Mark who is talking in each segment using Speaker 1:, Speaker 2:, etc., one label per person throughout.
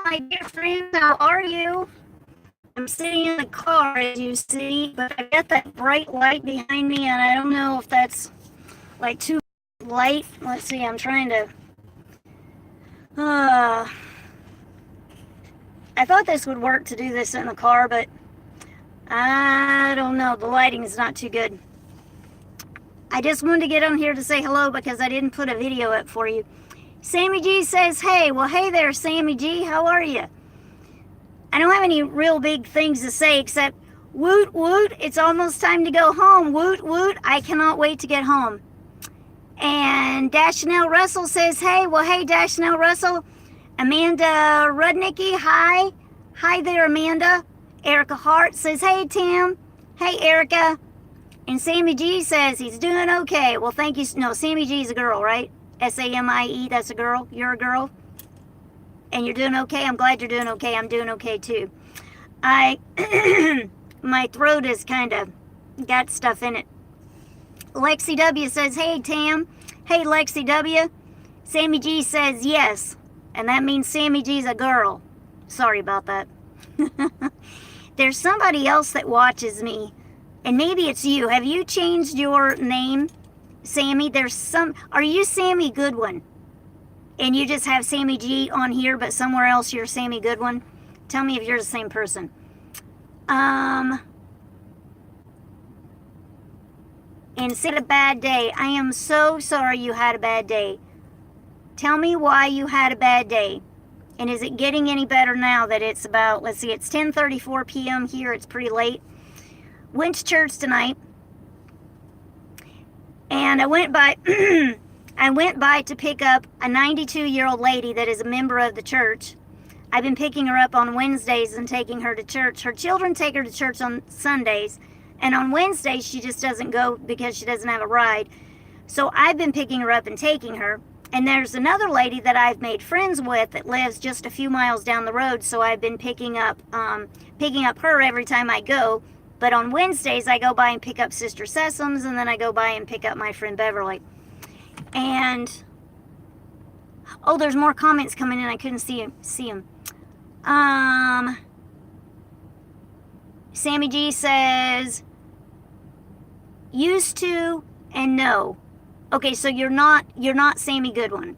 Speaker 1: my dear friends, how are you? I'm sitting in the car, as you see, but I got that bright light behind me, and I don't know if that's like too light. Let's see, I'm trying to. I thought this would work to do this in the car, but I don't know. The lighting is not too good. I just wanted to get on here to say hello because I didn't put a video up for you. Sammy G says, hey. Well, hey there, Sammy G. How are you? I don't have any real big things to say except woot woot. It's almost time to go home. Woot woot. I cannot wait to get home. And Dashnell Russell says, hey. Well, hey, Dashnell Russell. Amanda Rudnicki, hi. Hi there, Amanda. Erica Hart says, hey, Tim. Hey, Erica. And Sammy G says he's doing okay. Well, thank you. No, Sammy G's a girl, right? S-A-M-I-E, that's a girl. You're a girl. And you're doing okay. I'm glad you're doing okay. I'm doing okay, too. My throat is kind of got stuff in it. Lexi W says, hey, Tam. Hey, Lexi W. Sammy G says yes. And that means Sammy G's a girl. Sorry about that. There's somebody else that watches me. And maybe it's you. Have you changed your name, Sammy? Are you Sammy Goodwin? And you just have Sammy G on here, but somewhere else you're Sammy Goodwin? Tell me if you're the same person. And said a bad day. I am so sorry you had a bad day. Tell me why you had a bad day. And is it getting any better now that it's about, let's see, it's 10:34 p.m. here. It's pretty late. Went to church tonight, and I went by to pick up a 92-year-old lady that is a member of the church. I've been picking her up on Wednesdays and taking her to church. Her children take her to church on Sundays, and on Wednesdays she just doesn't go because she doesn't have a ride. So I've been picking her up and taking her. And there's another lady that I've made friends with that lives just a few miles down the road, so I've been picking up her every time I go. But on Wednesdays, I go by and pick up Sister Sessoms, and then I go by and pick up my friend Beverly. And, oh, there's more comments coming in. I couldn't see them. Sammy G says, used to and no. Okay, so you're not Sammy Goodwin.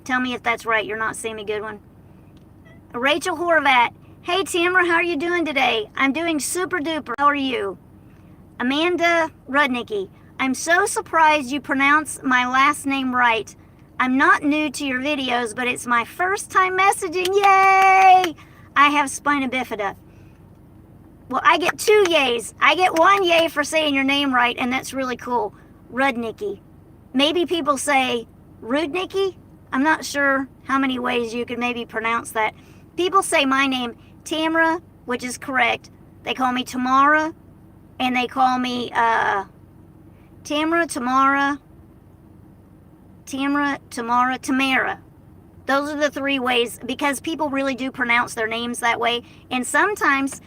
Speaker 1: Tell me if that's right. You're not Sammy Goodwin. Rachel Horvat. Hey, Tamara, how are you doing today? I'm doing super duper. How are you? Amanda Rudnicki. I'm so surprised you pronounce my last name right. I'm not new to your videos, but it's my first time messaging. Yay! I have spina bifida. Well, I get 2 yays. I get 1 yay for saying your name right, and that's really cool. Rudnicki. Maybe people say Rudnicki? I'm not sure how many ways you could maybe pronounce that. People say my name Tamera, which is correct. They call me Tamara, and they call me Tamera, Tamara, Tamera. Those are the 3 ways, because people really do pronounce their names that way. And sometimes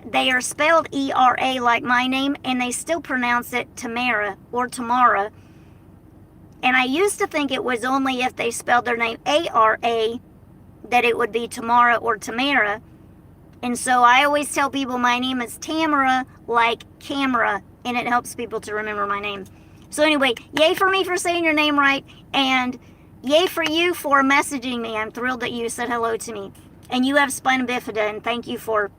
Speaker 1: they are spelled E-R-A like my name, and they still pronounce it Tamera or Tamara. And I used to think it was only if they spelled their name A-R-A that it would be Tamara or Tamera. And so I always tell people my name is Tamera, like camera, and it helps people to remember my name. So anyway, yay for me for saying your name right, and yay for you for messaging me. I'm thrilled that you said hello to me. And you have spina bifida, and thank you for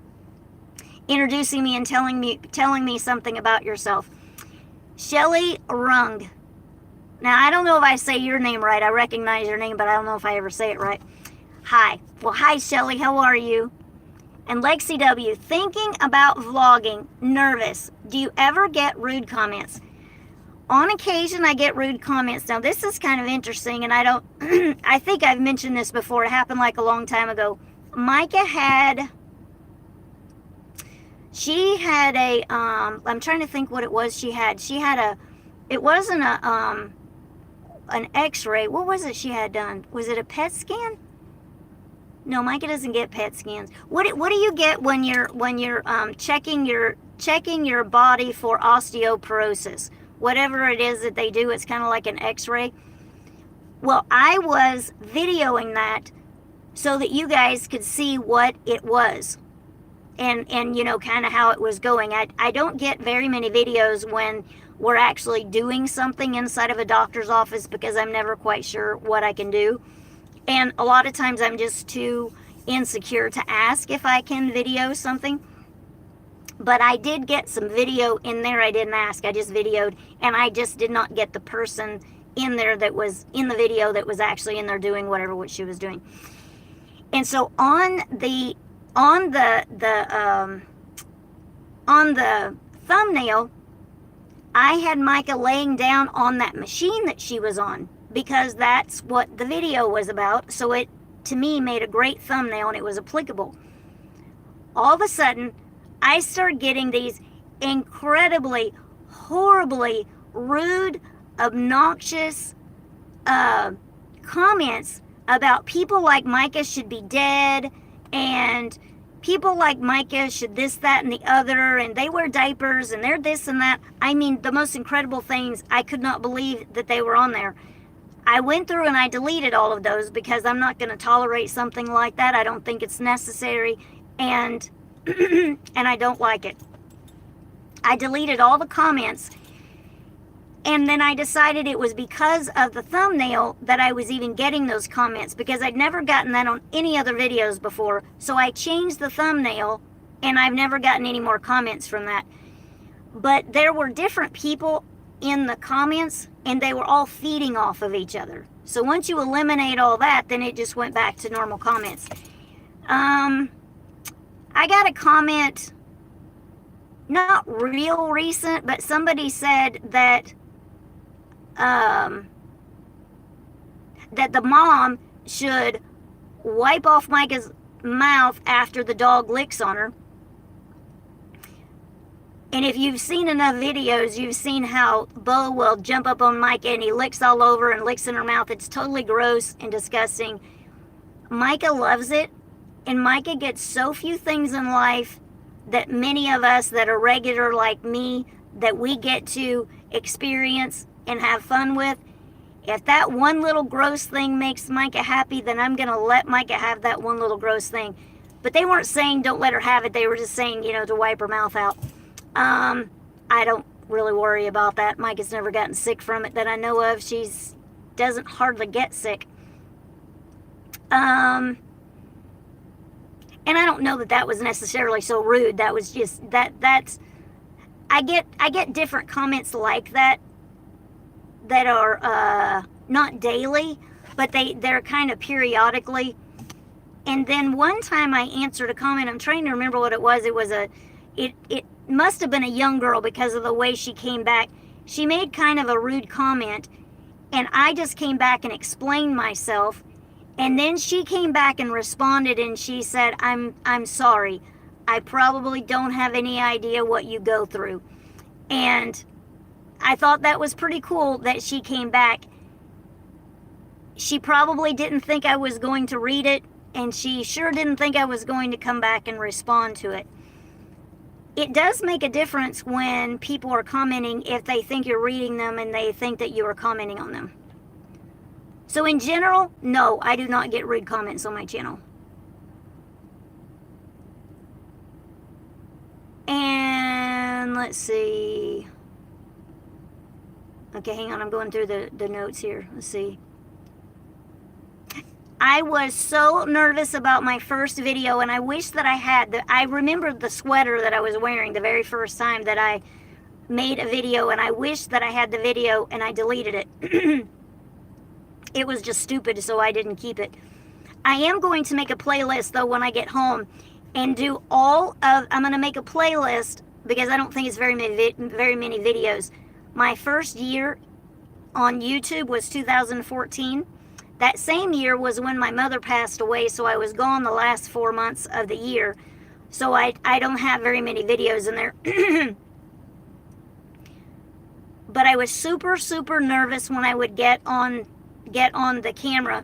Speaker 1: introducing me and telling me something about yourself. Shelly Rung. Now, I don't know if I say your name right. I recognize your name, but I don't know if I ever say it right. Hi. Well, hi, Shelly. How are you? And Lexi W. Thinking about vlogging. Nervous. Do you ever get rude comments? On occasion, I get rude comments. Now, this is kind of interesting, and I don't... I think I've mentioned this before. It happened like a long time ago. Micah had... She had a... I'm trying to think what it was she had. She had a... It wasn't a... an x-ray. What was it she had done? Was it a PET scan? No, Micah doesn't get PET scans. What do you get when you're checking your body for osteoporosis? Whatever it is that they do, it's kind of like an x-ray. Well, I was videoing that so that you guys could see what it was. And you know, kind of how it was going. I don't get very many videos when we're actually doing something inside of a doctor's office, because I'm never quite sure what I can do. And a lot of times I'm just too insecure to ask if I can video something. But I did get some video in there. I didn't ask, I just videoed, and I just did not get the person in there that was in the video that was actually in there doing whatever what she was doing. And so on the thumbnail, I had Micah laying down on that machine that she was on, because that's what the video was about. So it, to me, made a great thumbnail, and it was applicable. All of a sudden, I started getting these incredibly, horribly rude, obnoxious comments about people like Micah should be dead, and people like Micah should this, that, and the other, and they wear diapers, and they're this and that. I mean, the most incredible things. I could not believe that they were on there. I went through and I deleted all of those, because I'm not going to tolerate something like that. I don't think it's necessary, and and I don't like it. I deleted all the comments, and then I decided it was because of the thumbnail that I was even getting those comments, because I'd never gotten that on any other videos before. So I changed the thumbnail, and I've never gotten any more comments from that. But there were different people in the comments, and they were all feeding off of each other. So once you eliminate all that, then it just went back to normal comments. I got a comment, not real recent, but somebody said that that the mom should wipe off Micah's mouth after the dog licks on her. And if you've seen enough videos, you've seen how Bo will jump up on Micah and he licks all over and licks in her mouth. It's totally gross and disgusting. Micah loves it, and Micah gets so few things in life that many of us that are regular like me, that we get to experience and have fun with. If that one little gross thing makes Micah happy, then I'm going to let Micah have that one little gross thing. But they weren't saying don't let her have it. They were just saying, you know, to wipe her mouth out. I don't really worry about that. Micah's never gotten sick from it that I know of. She's doesn't hardly get sick. And I don't know that that was necessarily so rude. That was just that's I get different comments like that are not daily, but they're kind of periodically. And then one time I answered a comment. I'm trying to remember what it was. It must have been a young girl, because of the way she came back. She made kind of a rude comment, and I just came back and explained myself. And then she came back and responded, and she said, I'm sorry. I probably don't have any idea what you go through. And I thought that was pretty cool that she came back. She probably didn't think I was going to read it, and she sure didn't think I was going to come back and respond to it. It does make a difference when people are commenting if they think you're reading them and they think that you are commenting on them. So in general, no, I do not get rude comments on my channel. And let's see. Okay, hang on, I'm going through the notes here. Let's see. I was so nervous about my first video, and I wish that I had. I remembered the sweater that I was wearing the very first time that I made a video, and I wish that I had the video, and I deleted it. It was just stupid, so I didn't keep it. I am going to make a playlist, though, when I get home, and do I'm going to make a playlist, because I don't think it's very many videos. My first year on YouTube was 2014. That same year was when my mother passed away, so I was gone the last 4 months of the year. So I don't have very many videos in there. But I was super, super nervous when I would get on the camera.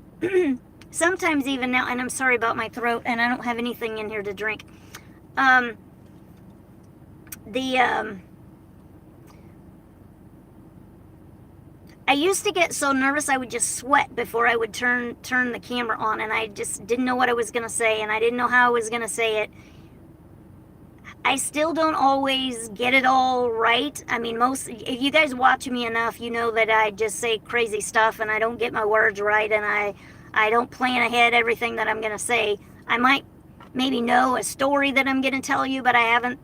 Speaker 1: Sometimes even now, and I'm sorry about my throat, and I don't have anything in here to drink. I used to get so nervous I would just sweat before I would turn the camera on, and I just didn't know what I was going to say, and I didn't know how I was going to say it. I still don't always get it all right. I mean, if you guys watch me enough, you know that I just say crazy stuff and I don't get my words right, and I don't plan ahead everything that I'm going to say. I might maybe know a story that I'm going to tell you, but I haven't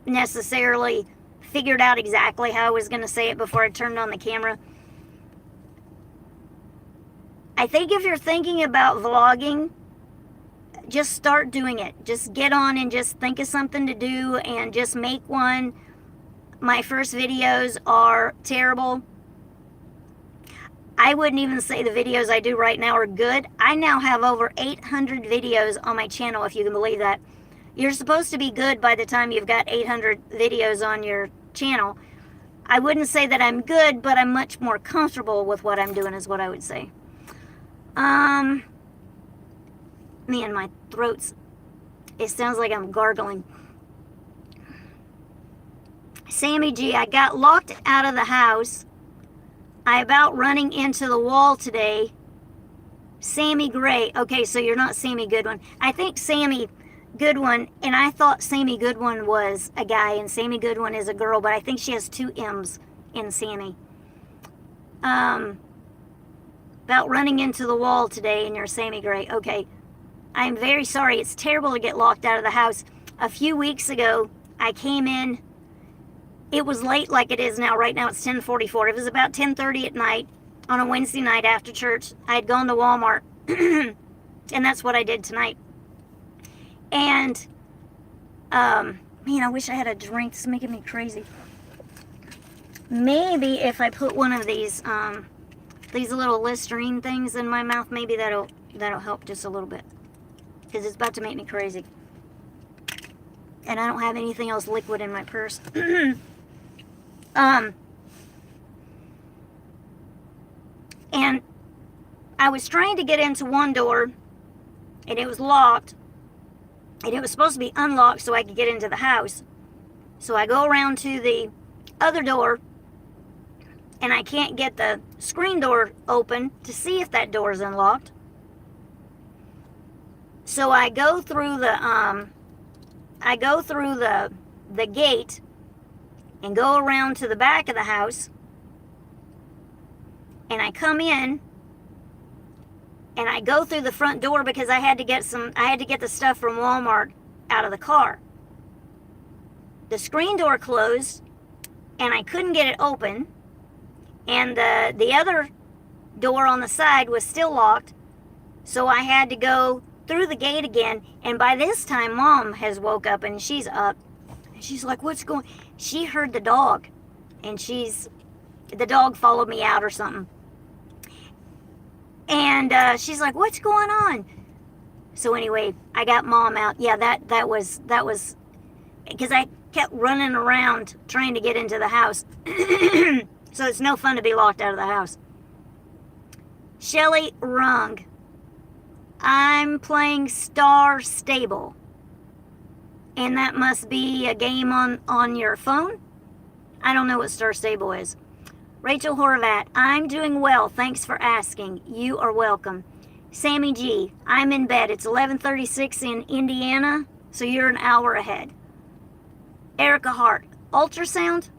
Speaker 1: necessarily figured out exactly how I was going to say it before I turned on the camera. I think if you're thinking about vlogging, just start doing it. Just get on and just think of something to do and just make one. My first videos are terrible. I wouldn't even say the videos I do right now are good. I now have over 800 videos on my channel, if you can believe that. You're supposed to be good by the time you've got 800 videos on your channel. I wouldn't say that I'm good, but I'm much more comfortable with what I'm doing is what I would say. Man, my throat's, it sounds like I'm gargling. Sammy G, I got locked out of the house. I about running into the wall today. Sammy Gray. Okay, so you're not Sammy Goodwin. I think Sammy Goodwin, and I thought Sammy Goodwin was a guy and Sammy Goodwin is a girl, but I think she has 2 M's in Sammy. About running into the wall today and you're Sammy Gray. Okay. I'm very sorry. It's terrible to get locked out of the house. A few weeks ago, I came in. It was late like it is now. Right now it's 10:44. It was about 10:30 at night on a Wednesday night after church. I had gone to Walmart. And that's what I did tonight. And, man, I wish I had a drink. It's making me crazy. Maybe if I put one of these little Listerine things in my mouth, maybe that'll help just a little bit. Because it's about to make me crazy. And I don't have anything else liquid in my purse. And I was trying to get into one door, and it was locked. And it was supposed to be unlocked so I could get into the house. So I go around to the other door, and I can't get the screen door open to see if that door is unlocked. So I go through the the gate and go around to the back of the house, and I come in and I go through the front door because I had to get the stuff from Walmart out of the car. The screen door closed and I couldn't get it open, and the other door on the side was still locked, so I had to go through the gate again. And by this time Mom has woke up and she's up and she's like, what's going, she heard the dog, and the dog followed me out or something, and she's like, what's going on? So anyway, I got Mom out. Yeah, that was because I kept running around trying to get into the house. So it's no fun to be locked out of the house. Shelly Rung, I'm playing Star Stable. And that must be a game on your phone? I don't know what Star Stable is. Rachel Horvat, I'm doing well. Thanks for asking. You are welcome. Sammy G, I'm in bed. It's 11:36 in Indiana, so you're an hour ahead. Erica Hart, ultrasound?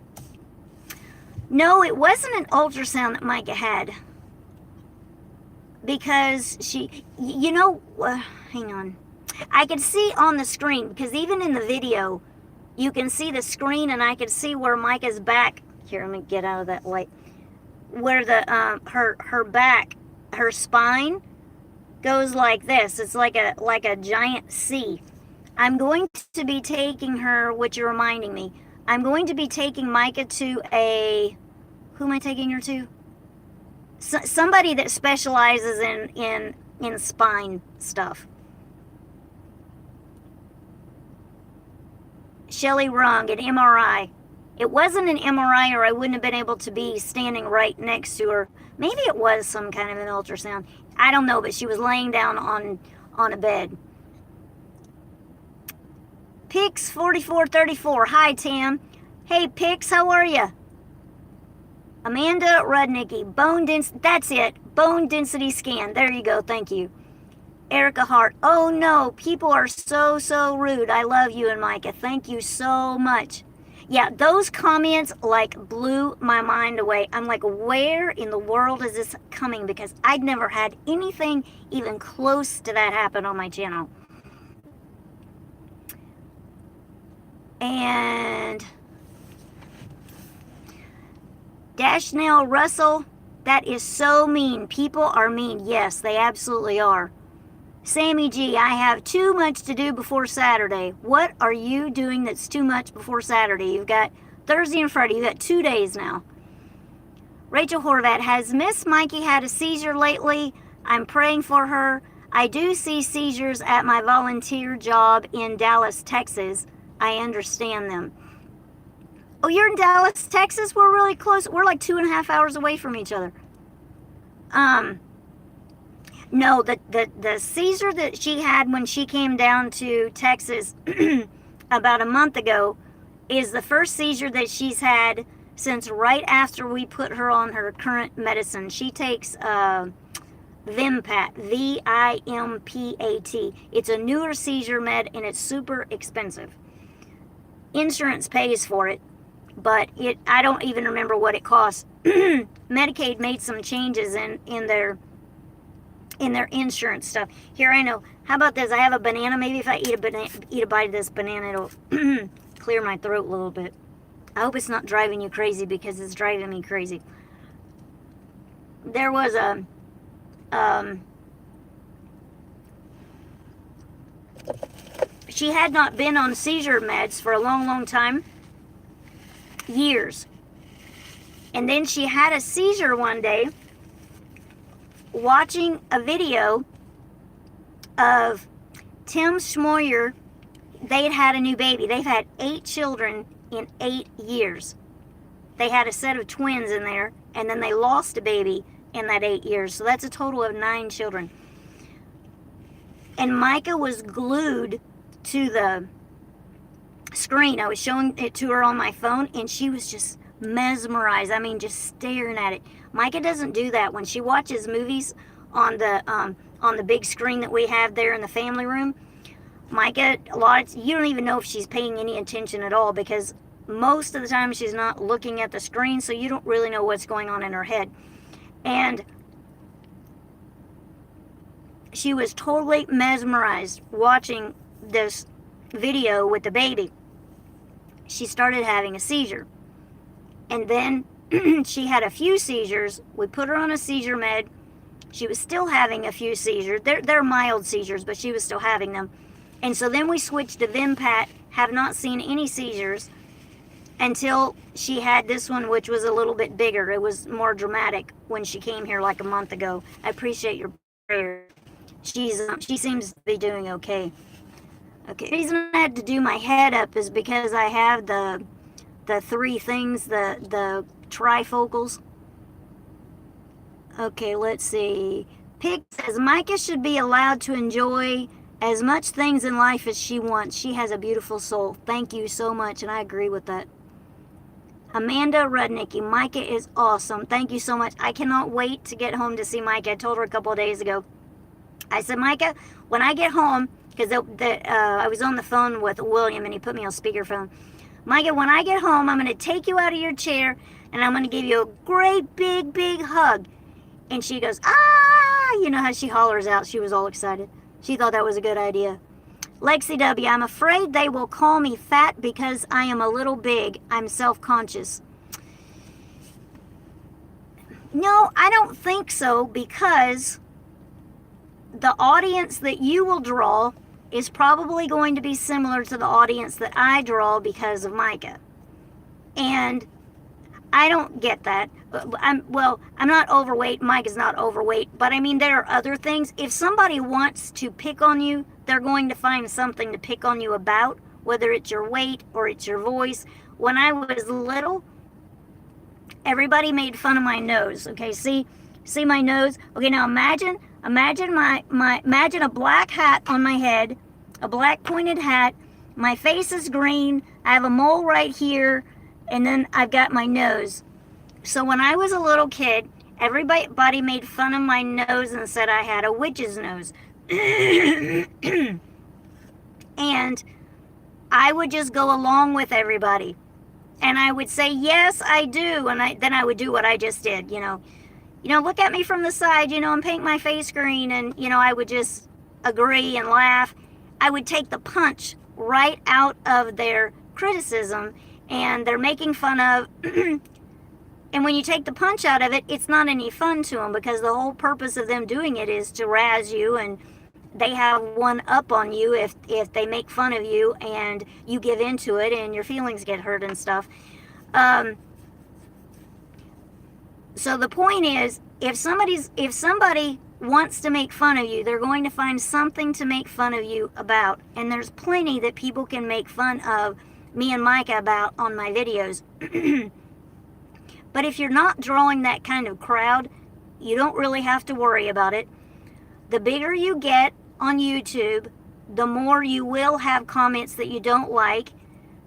Speaker 1: No, it wasn't an ultrasound that Micah had. Because hang on. I could see on the screen, because even in the video, you can see the screen, and I could see where Micah's back. Here, let me get out of that light. Where her back, her spine goes like this. It's like a giant C. I'm going to be taking her, which you're reminding me. I'm going to be taking Micah to who am I taking her to? Somebody that specializes in spine stuff. Shelly Rung, an MRI. It wasn't an MRI, or I wouldn't have been able to be standing right next to her. Maybe it was some kind of an ultrasound. I don't know, but she was laying down on a bed. Pix4434. Hi, Tam. Hey, Pix, how are you? Amanda Rudnicki, bone density, that's it, bone density scan. There you go, thank you. Erica Hart, oh no, people are so rude. I love you and Micah, thank you so much. Yeah, those comments like blew my mind away. I'm like, where in the world is this coming? Because I'd never had anything even close to that happen on my channel. And Dashnell Russell, that is so mean. People are mean. Yes, they absolutely are. Sammy G, I have too much to do before Saturday. What are you doing that's too much before Saturday? You've got Thursday and Friday. You've got 2 days now. Rachel Horvat, has Miss Mikey had a seizure lately? I'm praying for her. I do see seizures at my volunteer job in Dallas, Texas. I understand them. Oh, you're in Dallas, Texas? We're really close. We're like 2.5 hours away from each other. No, the seizure that she had when she came down to Texas about a month ago is the first seizure that she's had since right after we put her on her current medicine. She takes Vimpat, V-I-M-P-A-T. It's a newer seizure med and it's super expensive. Insurance pays for it, but I don't even remember what it costs. Medicaid made some changes in their insurance stuff. Here, I know. How about this? I have a banana. Maybe if I eat a bite of this banana, it'll clear my throat a little bit. I hope it's not driving you crazy because it's driving me crazy. There was a she had not been on seizure meds for a long time, years. And then she had a seizure one day watching a video of Tim Schmoyer. They'd had a new baby. They've had 8 children in 8 years. They had a set of twins in there, and then they lost a baby in that 8 years. So that's a total of 9 children. And Micah was glued to the screen. I was showing it to her on my phone, and she was just mesmerized. I mean, just staring at it. Micah doesn't do that. When she watches movies on the big screen that we have there in the family room, Micah, you don't even know if she's paying any attention at all, because most of the time she's not looking at the screen, so you don't really know what's going on in her head. And she was totally mesmerized watching this video with the baby. She started having a seizure. And then she had a few seizures. We put her on a seizure med. She was still having a few seizures. They're mild seizures, but she was still having them. And so then we switched to Vimpat, have not seen any seizures until she had this one, which was a little bit bigger. It was more dramatic when she came here like a month ago. I appreciate your prayer. She seems to be doing okay. Okay. The reason I had to do my head up is because I have the 3 things, the trifocals. Okay, let's see. Pig says Micah should be allowed to enjoy as much things in life as she wants. She has a beautiful soul. Thank you so much, and I agree with that. Amanda Rudnicki, Micah is awesome. Thank you so much. I cannot wait to get home to see Micah. I told her a couple of days ago. I said, Micah, when I get home, because I was on the phone with William and he put me on speakerphone. Micah, when I get home, I'm going to take you out of your chair and I'm going to give you a great big hug. And she goes, ah, you know how she hollers out. She was all excited. She thought that was a good idea. Lexi W, I'm afraid they will call me fat because I am a little big. I'm self-conscious. No, I don't think so, because the audience that you will draw is probably going to be similar to the audience that I draw because of Micah. And I don't get that. I'm not overweight. Micah's not overweight. But I mean, there are other things. If somebody wants to pick on you, they're going to find something to pick on you about, whether it's your weight or it's your voice. When I was little, everybody made fun of my nose. Okay, see my nose? Okay, now imagine imagine a black hat on my head, a black pointed hat. My face is green. I have a mole right here, and then I've got my nose. So when I was a little kid, everybody made fun of my nose and said I had a witch's nose. And I would just go along with everybody. And I would say, yes, I do. And then I would do what I just did, look at me from the side, and paint my face green. And, I would just agree and laugh. I would take the punch right out of their criticism, and they're making fun of. And when you take the punch out of it, it's not any fun to them, because the whole purpose of them doing it is to razz you, and they have one up on you if they make fun of you and you give into it and your feelings get hurt and stuff. So the point is, if somebody wants to make fun of you, they're going to find something to make fun of you about. And there's plenty that people can make fun of me and Micah about on my videos. But if you're not drawing that kind of crowd, you don't really have to worry about it. The bigger you get on YouTube, the more you will have comments that you don't like.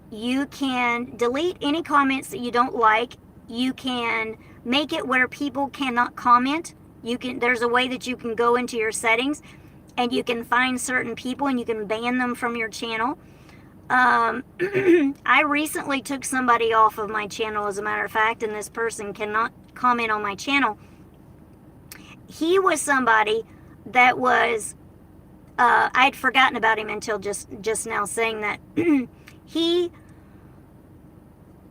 Speaker 1: You can delete any comments that you don't like. You can make it where people cannot comment. There's a way that you can go into your settings and you can find certain people and you can ban them from your channel. I recently took somebody off of my channel, as a matter of fact, and this person cannot comment on my channel. He was somebody that was, I'd forgotten about him until just now saying that. He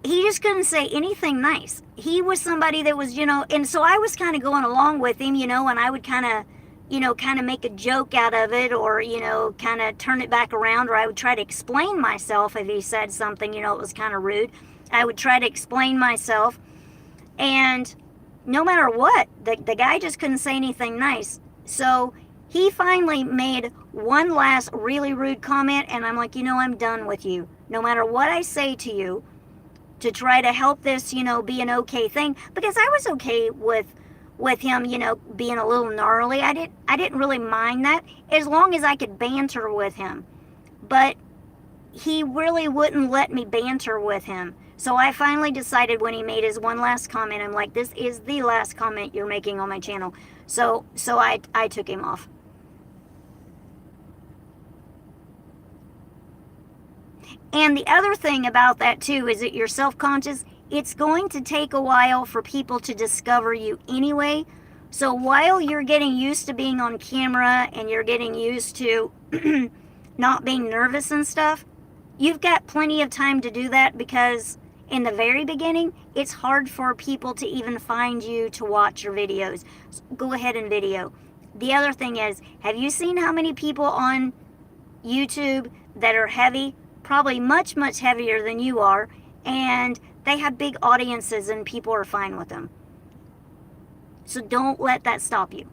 Speaker 1: just couldn't say anything nice. He was somebody that was, and so I was kind of going along with him, and I would kind of make a joke out of it, or, kind of turn it back around, or I would try to explain myself if he said something, it was kind of rude. I would try to explain myself, and no matter what, the guy just couldn't say anything nice. So he finally made one last really rude comment, and I'm like, I'm done with you. No matter what I say to you, to try to help this, be an okay thing, because I was okay with him, being a little gnarly. I didn't really mind that, as long as I could banter with him. But he really wouldn't let me banter with him. So I finally decided, when he made his one last comment, I'm like, this is the last comment you're making on my channel. So I took him off. And the other thing about that too is that you're self-conscious. It's going to take a while for people to discover you anyway. So while you're getting used to being on camera and you're getting used to not being nervous and stuff, you've got plenty of time to do that, because in the very beginning, it's hard for people to even find you to watch your videos. So go ahead and video. The other thing is, have you seen how many people on YouTube that are heavy? Probably much, much heavier than you are, and they have big audiences and people are fine with them. So don't let that stop you.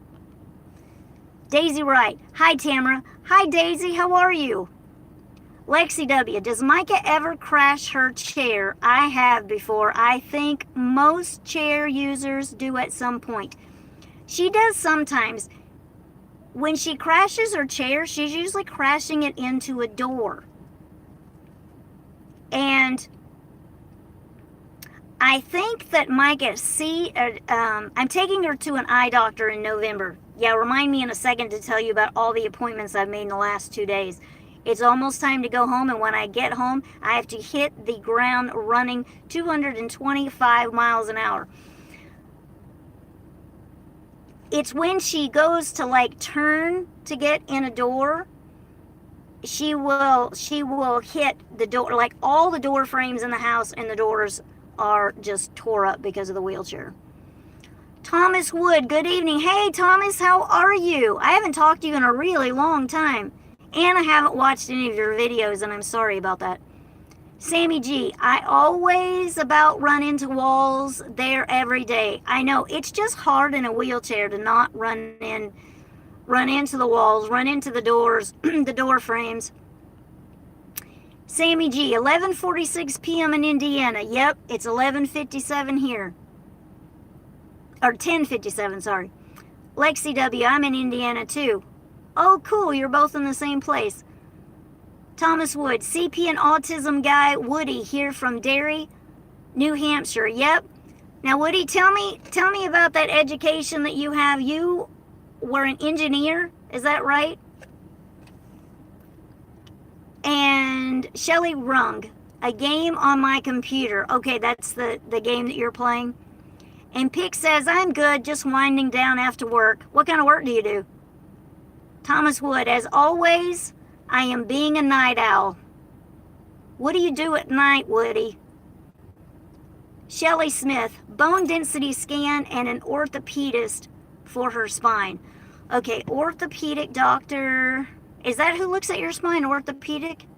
Speaker 1: Daisy Wright. Hi, Tamara. Hi, Daisy. How are you? Lexi W. Does Micah ever crash her chair? I have before. I think most chair users do at some point. She does sometimes. When she crashes her chair, she's usually crashing it into a door. And I think that Micah, I'm taking her to an eye doctor in November. Yeah, remind me in a second to tell you about all the appointments I've made in the last 2 days. It's almost time to go home, and when I get home, I have to hit the ground running 225 miles an hour. It's when she goes to turn to get in a door, she will hit the door, all the door frames in the house and the doors are just tore up because of the wheelchair. Thomas Wood, good evening. Hey Thomas, how are you? I haven't talked to you in a really long time, and I haven't watched any of your videos, and I'm sorry about that. Sammy G, I always about run into walls there every day. I know, it's just hard in a wheelchair to not run into the walls, run into the doors, the door frames. Sammy G, 11:46 p.m. in Indiana. Yep, it's 11:57 here. Or 10:57, sorry. Lexi W, I'm in Indiana too. Oh, cool, you're both in the same place. Thomas Wood, CP and autism guy Woody here from Derry, New Hampshire. Yep. Now, Woody, tell me about that education that you have. You were an engineer, is that right? And Shelly Rung, a game on my computer. Okay, that's the game that you're playing. And Pick says, I'm good, just winding down after work. What kind of work do you do? Thomas Wood, as always, I am being a night owl. What do you do at night, Woody? Shelly Smith, bone density scan and an orthopedist for her spine. Okay, orthopedic doctor. Is that who looks at your spine, orthopedic?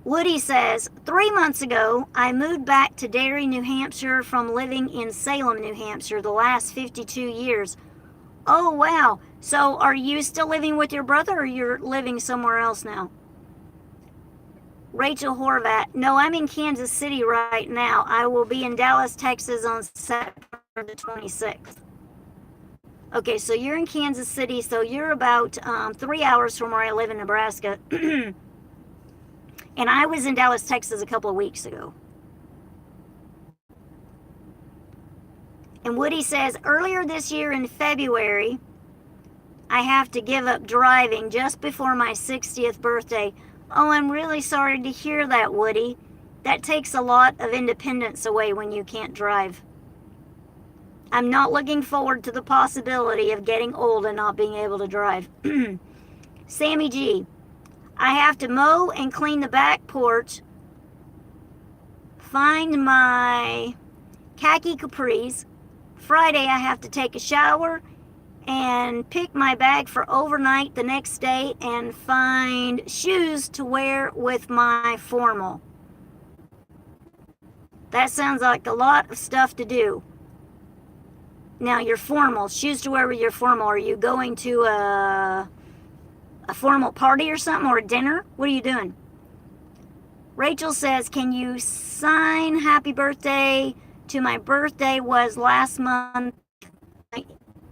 Speaker 1: Woody says, 3 months ago, I moved back to Derry, New Hampshire from living in Salem, New Hampshire the last 52 years. Oh, wow. So are you still living with your brother or you're living somewhere else now? Rachel Horvat, no, I'm in Kansas City right now. I will be in Dallas, Texas on September the 26th. Okay, so you're in Kansas City, so you're about 3 hours from where I live in Nebraska. And I was in Dallas, Texas a couple of weeks ago. And Woody says, earlier this year in February, I have to give up driving just before my 60th birthday. Oh, I'm really sorry to hear that, Woody. That takes a lot of independence away when you can't drive. I'm not looking forward to the possibility of getting old and not being able to drive. Sammy G, I have to mow and clean the back porch, find my khaki capris. Friday I have to take a shower and pick my bag for overnight the next day and find shoes to wear with my formal. That sounds like a lot of stuff to do. Now, your formal, shoes to wear with your formal, are you going to a formal party or something, or a dinner? What are you doing? Rachel says, can you sign happy birthday to my birthday was last month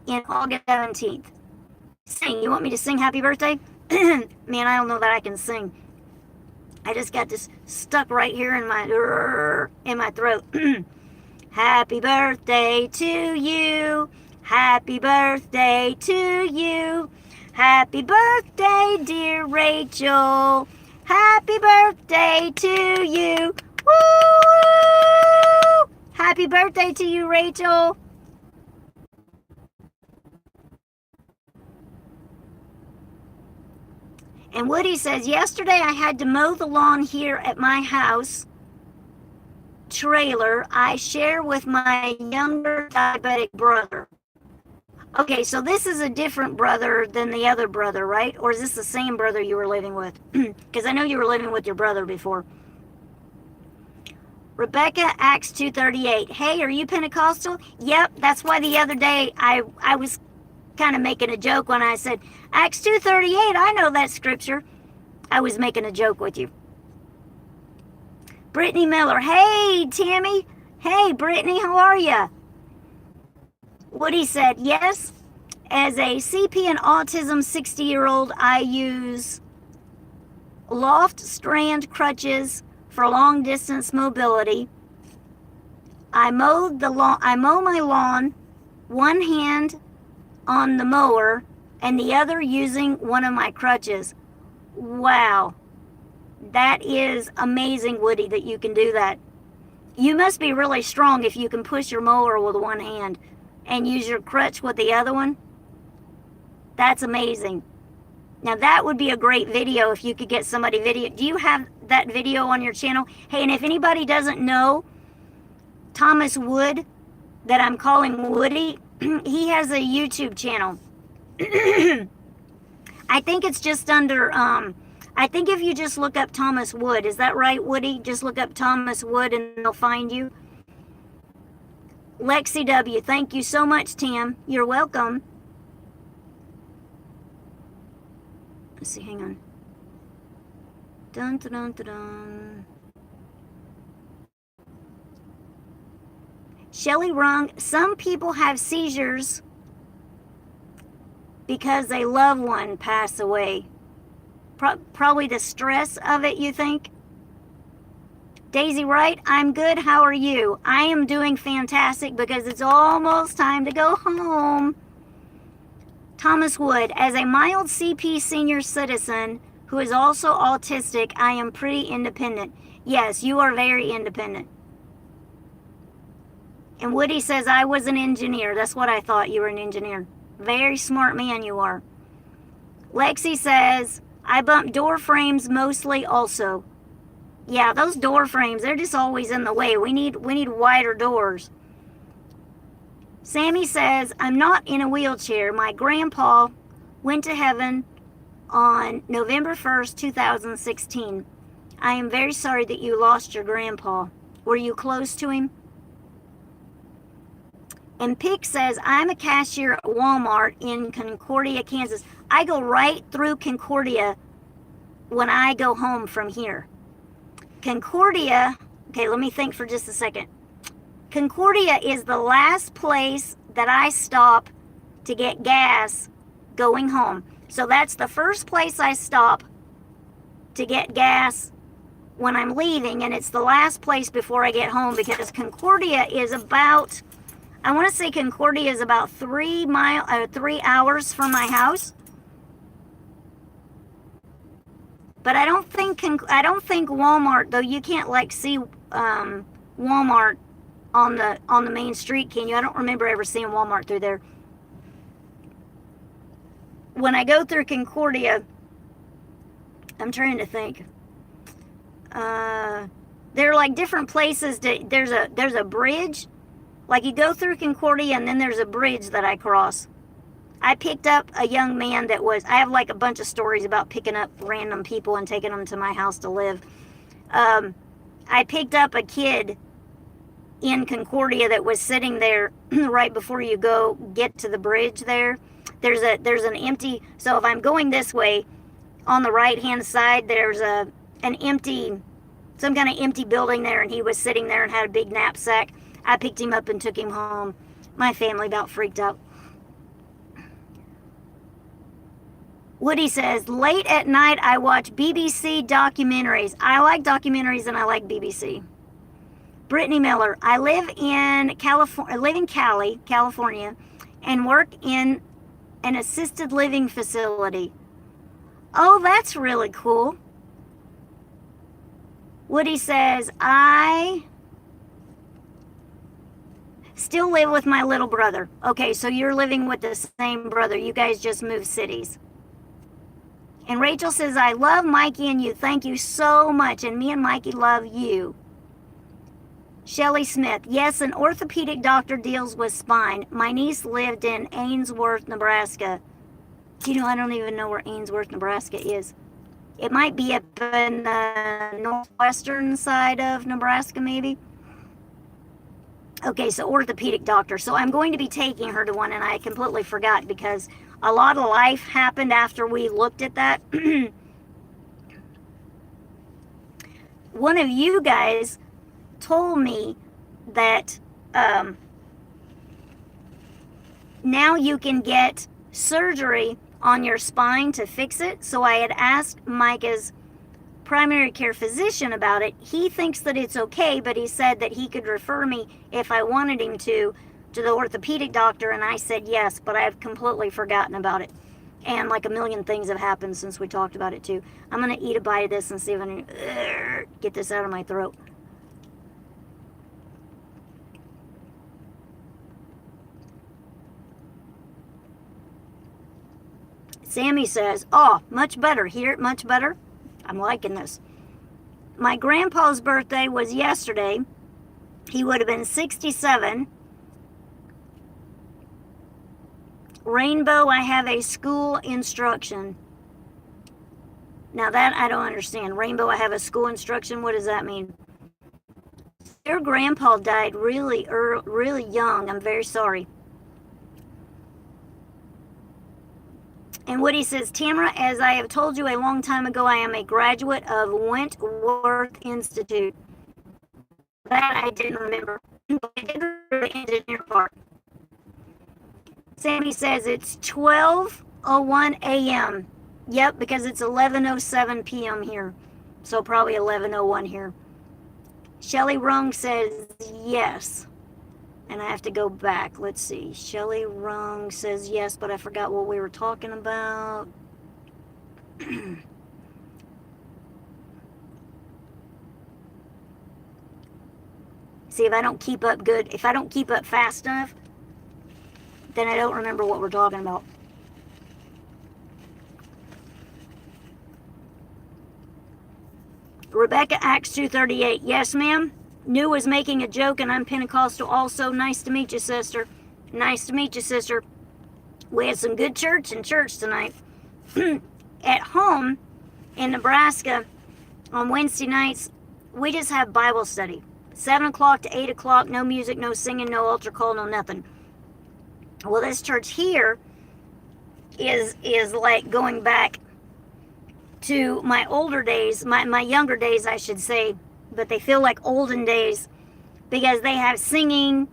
Speaker 1: in August 17th. Sing. You want me to sing happy birthday? Man, I don't know that I can sing. I just got this stuck right here in my throat. Happy birthday to you. Happy birthday to you. Happy birthday, dear Rachel. Happy birthday to you. Woo! Happy birthday to you, Rachel. And Woody says, yesterday I had to mow the lawn here at my house trailer I share with my younger diabetic brother. Okay, so this is a different brother than the other brother, right? Or is this the same brother you were living with? Because I know you were living with your brother before. Rebecca, Acts 2:38. Hey, are you Pentecostal? Yep, that's why the other day I was kind of making a joke when I said, Acts 2:38, I know that scripture. I was making a joke with you. Brittany Miller, hey, Tammy. Hey, Brittany, how are you? Woody said, yes, as a CP and autism 60-year-old, I use loft strand crutches for long distance mobility. I mow my lawn, one hand on the mower and the other using one of my crutches. Wow. That is amazing, Woody, that you can do that. You must be really strong if you can push your mower with one hand and use your crutch with the other one. That's amazing. Now that would be a great video if you could get somebody video. Do you have that video on your channel? Hey, and if anybody doesn't know Thomas Wood, that I'm calling Woody, he has a YouTube channel. I think it's just under, I think if you just look up Thomas Wood, is that right, Woody? Just look up Thomas Wood and they'll find you. Lexi W, thank you so much, Tam. You're welcome. Let's see, hang on. Dun, dun, dun, dun, dun. Shelly Rung, some people have seizures because a loved one passed away. Probably the stress of it, you think? Daisy Wright, I'm good. How are you? I am doing fantastic because it's almost time to go home. Thomas Wood, as a mild CP senior citizen who is also autistic, I am pretty independent. Yes, you are very independent. And Woody says, I was an engineer. That's what I thought. You were an engineer. Very smart man you are. Lexi says, I bump door frames mostly also. Yeah, those door frames, they're just always in the way. We need wider doors. Sammy says, I'm not in a wheelchair. My grandpa went to heaven on November 1st, 2016. I am very sorry that you lost your grandpa. Were you close to him? And Pick says, I'm a cashier at Walmart in Concordia, Kansas. I go right through Concordia when I go home from here. Concordia, okay, let me think for just a second. Concordia is the last place that I stop to get gas going home. So that's the first place I stop to get gas when I'm leaving, and it's the last place before I get home because Concordia is about, I want to say Concordia is about 3 hours from my house. But I don't think Walmart, though, you can't like see Walmart on the main street, can you? I don't remember ever seeing Walmart through there. When I go through Concordia, I'm trying to think. There are like different places. There's a bridge. Like you go through Concordia and then there's a bridge that I cross. I picked up a young man that was, I have like a bunch of stories about picking up random people and taking them to my house to live. I picked up a kid in Concordia that was sitting there right before you get to the bridge there. There's an empty, so if I'm going this way, on the right hand side, there's some kind of empty building there, and he was sitting there and had a big knapsack. I picked him up and took him home. My family about freaked out. Woody says, late at night I watch BBC documentaries. I like documentaries and I like BBC. Brittany Miller, I live in Cali, California, and work in an assisted living facility. Oh, that's really cool. Woody says, I still live with my little brother. Okay, so you're living with the same brother. You guys just moved cities. And Rachel says, I love Mikey and you. Thank you so much. And me and Mikey love you. Shelly Smith, yes, an orthopedic doctor deals with spine. My niece lived in Ainsworth, Nebraska. You know, I don't even know where Ainsworth, Nebraska is. It might be up in the northwestern side of Nebraska, maybe. Okay, so orthopedic doctor. So I'm going to be taking her to one, and I completely forgot because a lot of life happened after we looked at that. One of you guys told me that now you can get surgery on your spine to fix it. So I had asked Micah's primary care physician about it. He thinks that it's okay, but he said that he could refer me if I wanted him to the orthopedic doctor, and I said yes, but I've completely forgotten about it. And like a million things have happened since we talked about it too. I'm going to eat a bite of this and see if I can get this out of my throat. Sammy says, oh, much better. Hear it, much better. I'm liking this. My grandpa's birthday was yesterday. He would have been 67. Rainbow, I have a school instruction. Now that I don't understand. Rainbow, I have a school instruction. What does that mean? Your grandpa died really young. I'm very sorry. And Woody says, Tamara, as I have told you a long time ago, I am a graduate of Wentworth Institute. That I didn't remember. But I did remember the engineer part. Sammy says it's 12:01 a.m. Yep, because it's 11:07 p.m. here. So probably 11:01 here. Shelly Rung says yes. And I have to go back. Let's see. Shelly Rung says yes, but I forgot what we were talking about. See, if I don't keep up good, if I don't keep up fast enough, then I don't remember what we're talking about. Rebecca, Acts 2:38. Yes, ma'am. New was making a joke, and I'm Pentecostal also. Nice to meet you, sister. Nice to meet you, sister. We had some good church in church tonight. At home in Nebraska on Wednesday nights, we just have Bible study. 7 o'clock to 8 o'clock, no music, no singing, no altar call, no nothing. Well, this church here is like going back to my older days, my younger days, I should say, but they feel like olden days because they have singing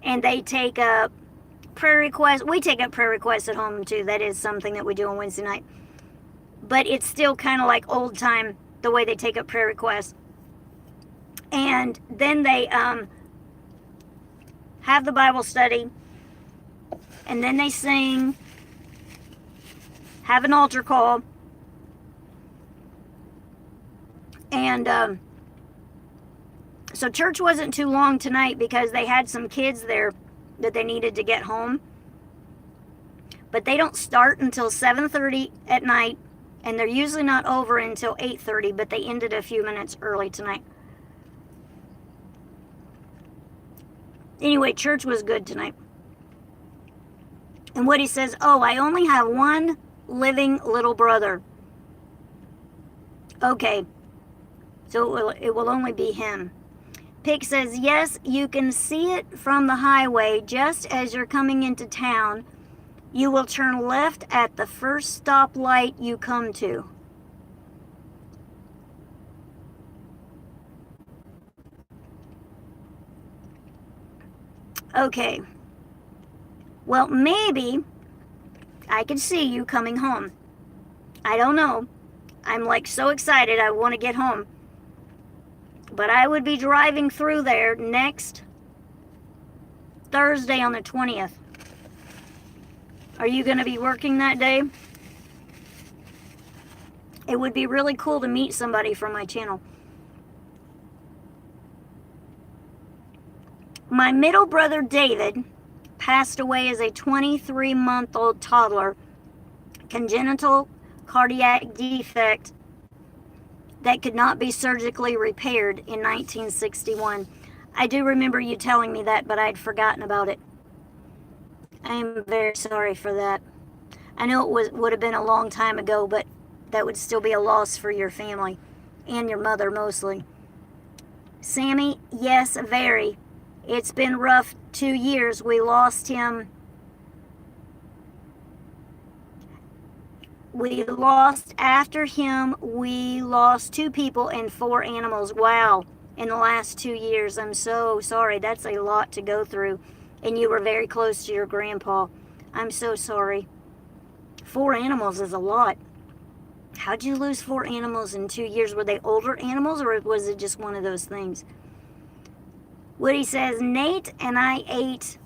Speaker 1: and they take up prayer requests. We take up prayer requests at home too. That is something that we do on Wednesday night. But it's still kind of like old time, the way they take up prayer requests. And then they have the Bible study, and then they sing, have an altar call, and so church wasn't too long tonight because they had some kids there that they needed to get home. But they don't start until 7:30 at night, and they're usually not over until 8:30, but they ended a few minutes early tonight. Anyway, church was good tonight. And Woody says, oh, I only have one living little brother. Okay. So it will only be him. Pick says, yes, you can see it from the highway just as you're coming into town. You will turn left at the first stoplight you come to. Okay. Well, maybe I could see you coming home. I don't know. I'm like so excited I want to get home. But I would be driving through there next Thursday on the 20th. Are you going to be working that day? It would be really cool to meet somebody from my channel. My middle brother David passed away as a 23-month-old toddler, congenital cardiac defect that could not be surgically repaired in 1961. I do remember you telling me that, but I'd forgotten about it. I am very sorry for that. I know it would have been a long time ago, but that would still be a loss for your family and your mother mostly. Sammy, yes, very. It's been rough 2 years. We lost him. After him, we lost 2 people and 4 animals. Wow. In the last 2 years. I'm so sorry. That's a lot to go through. And you were very close to your grandpa. I'm so sorry. 4 animals is a lot. How'd you lose 4 animals in 2 years? Were they older animals, or was it just one of those things? Woody says, Nate and I ate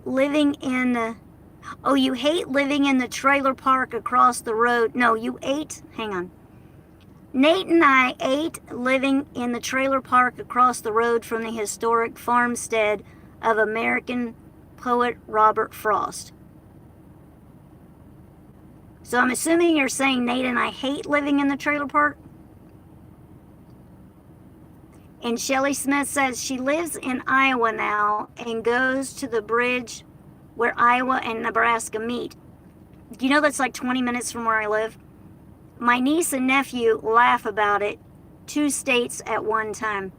Speaker 1: living in the... Oh, you hate living in the trailer park across the road. No, you ate... Hang on. Nate and I ate living in the trailer park across the road from the historic farmstead of American poet Robert Frost. So I'm assuming you're saying Nate and I hate living in the trailer park? And Shelly Smith says she lives in Iowa now and goes to the bridge where Iowa and Nebraska meet. Do you know that's like 20 minutes from where I live? My niece and nephew laugh about it. 2 states at one time.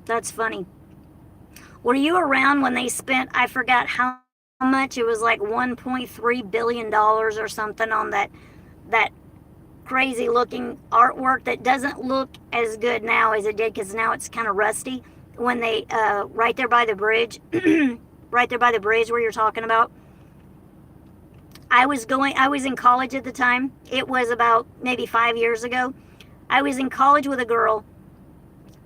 Speaker 1: That's funny. Were you around when they spent, I forgot how much, it was like $1.3 billion or something on that crazy looking artwork that doesn't look as good now as it did because now it's kind of rusty. When they, right there by the bridge, right there by the bridge where you're talking about, I was in college at the time. It was about maybe 5 years ago. I was in college with a girl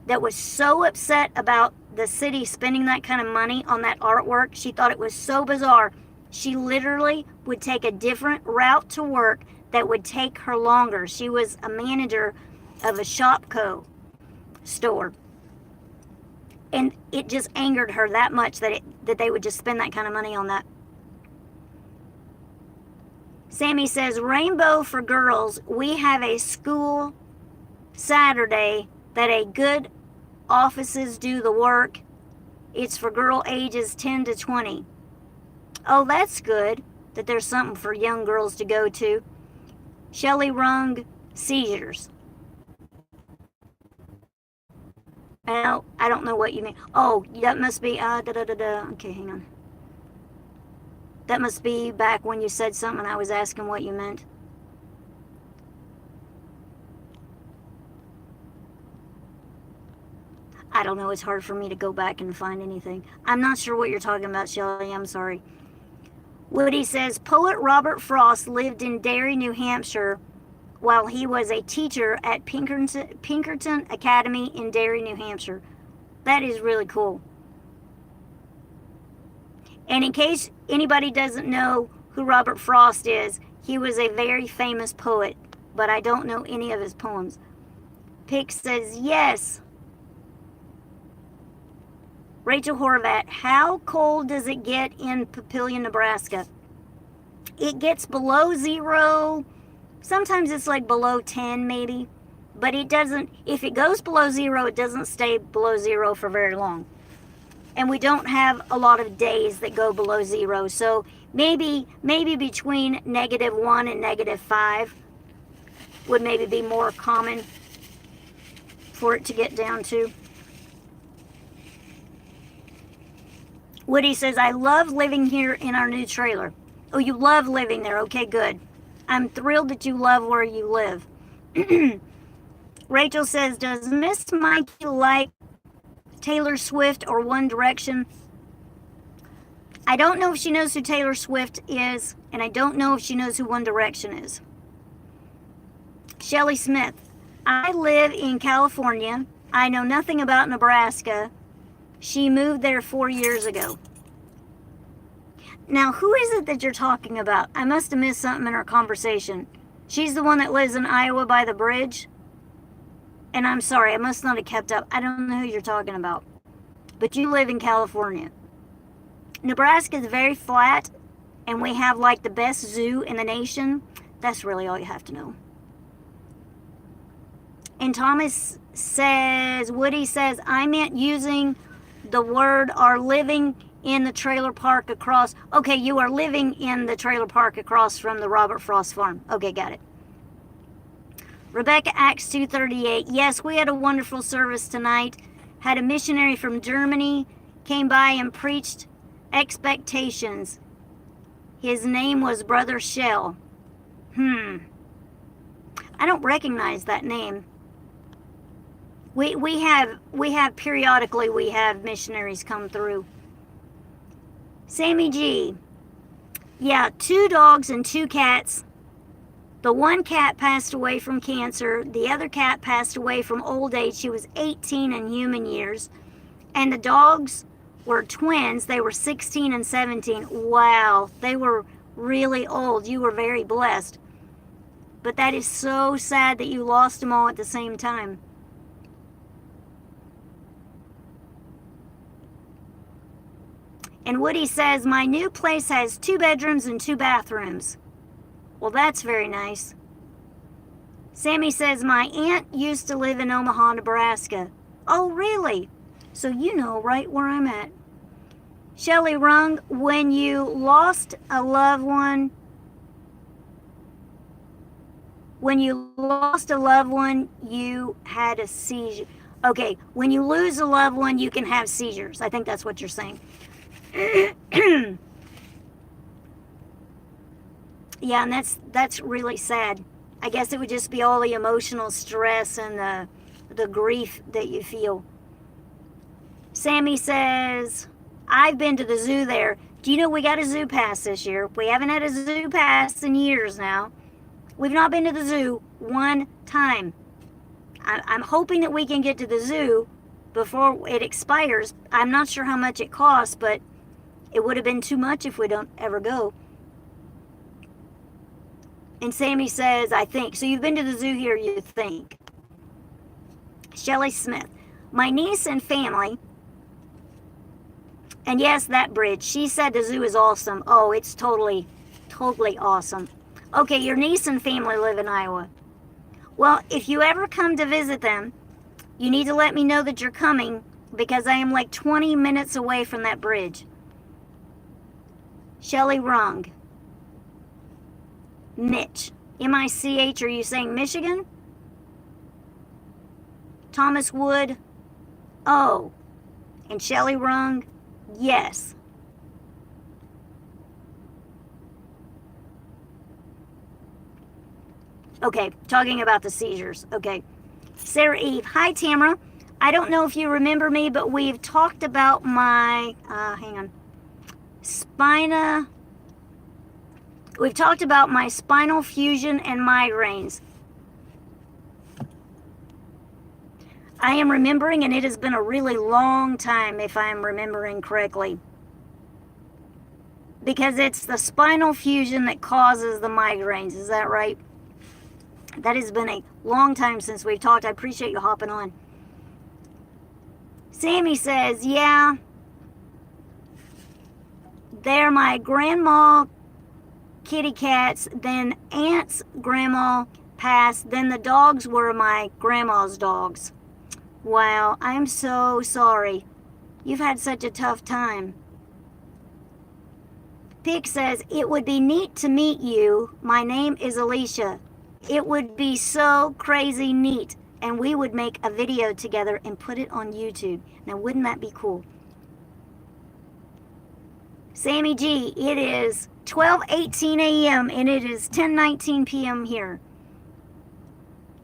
Speaker 1: that was so upset about the city spending that kind of money on that artwork. She thought it was so bizarre. She literally would take a different route to work that would take her longer. She was a manager of a Shopko store. And it just angered her that much that they would just spend that kind of money on that. Sammy says, Rainbow for girls. We have a school Saturday that a good offices do the work. It's for girl ages 10 to 20. Oh, that's good that there's something for young girls to go to. Shelley Rung, seizures. Now, I don't know what you mean. Oh, that must be, Okay, hang on. That must be back when you said something I was asking what you meant. I don't know, it's hard for me to go back and find anything. I'm not sure what you're talking about, Shelley, I'm sorry. Woody says, poet Robert Frost lived in Derry, New Hampshire, while he was a teacher at Pinkerton Academy in Derry, New Hampshire. That is really cool. And in case anybody doesn't know who Robert Frost is, he was a very famous poet, but I don't know any of his poems. Pick says, yes. Rachel Horvat, how cold does it get in Papillion, Nebraska? It gets below 0. Sometimes it's like below 10 maybe, but it doesn't, if it goes below 0, it doesn't stay below 0 for very long. And we don't have a lot of days that go below 0, so maybe between -1 and -5 would maybe be more common for it to get down to. Woody says, I love living here in our new trailer. Oh, you love living there. Okay, good. I'm thrilled that you love where you live. Rachel says, does Miss Mikey like Taylor Swift or One Direction? I don't know if she knows who Taylor Swift is, and I don't know if she knows who One Direction is. Shelley Smith, I live in California. I know nothing about Nebraska. She moved there 4 years ago. Now, who is it that you're talking about? I must have missed something in our conversation. She's the one that lives in Iowa by the bridge? And I'm sorry, I must not have kept up. I don't know who you're talking about. But you live in California. Nebraska is very flat, and we have like the best zoo in the nation. That's really all you have to know. And Thomas says, Woody says, I meant using the word are living in the trailer park across. Okay, you are living in the trailer park across from the Robert Frost farm. Okay, got it. Rebecca Acts 238. Yes, we had a wonderful service tonight. Had a missionary from Germany came by and preached expectations. His name was Brother Shell. I don't recognize that name. We have periodically we have missionaries come through. Sammy G. Yeah, 2 dogs and 2 cats. The one cat passed away from cancer. The other cat passed away from old age. She was 18 in human years. And the dogs were twins. They were 16 and 17. Wow, they were really old. You were very blessed. But that is so sad that you lost them all at the same time. And Woody says, my new place has 2 bedrooms and 2 bathrooms. Well, that's very nice. Sammy says, my aunt used to live in Omaha, Nebraska. Oh, really? So you know right where I'm at. Shelley Rung, when you lost a loved one, you had a seizure. Okay, when you lose a loved one, you can have seizures. I think that's what you're saying. Yeah, and that's really sad. I guess it would just be all the emotional stress and the grief that you feel. Sammy says, I've been to the zoo there. Do you know we got a zoo pass this year? We haven't had a zoo pass in years now. We've not been to the zoo one time. I'm hoping that we can get to the zoo before it expires. I'm not sure how much it costs, but it would have been too much if we don't ever go. And Sammy says, I think. So you've been to the zoo here, you think. Shelley Smith. My niece and family. And yes, that bridge. She said the zoo is awesome. Oh, it's totally, totally awesome. Okay, your niece and family live in Iowa. Well, if you ever come to visit them, you need to let me know that you're coming, because I am like 20 minutes away from that bridge. Shelley Rung. Mitch. M-I-C-H, are you saying Michigan? Thomas Wood. Oh. And Shelley Rung. Yes. Okay, talking about the seizures. Okay. Sarah Eve. Hi, Tamera. I don't know if you remember me, but we've talked about my, we've talked about my spinal fusion and migraines. I am remembering, and it has been a really long time if I am remembering correctly. Because it's the spinal fusion that causes the migraines. Is that right? That has been a long time since we've talked. I appreciate you hopping on. Sammy says, yeah, they're my grandma kitty cats, then aunt's grandma passed, then the dogs were my grandma's dogs. Wow, I'm so sorry. You've had such a tough time. Pig says, it would be neat to meet you. My name is Alicia. It would be so crazy neat, and we would make a video together and put it on YouTube. Now, wouldn't that be cool? Sammy G, it is 12:18 a.m. and it is 10:19 p.m. here.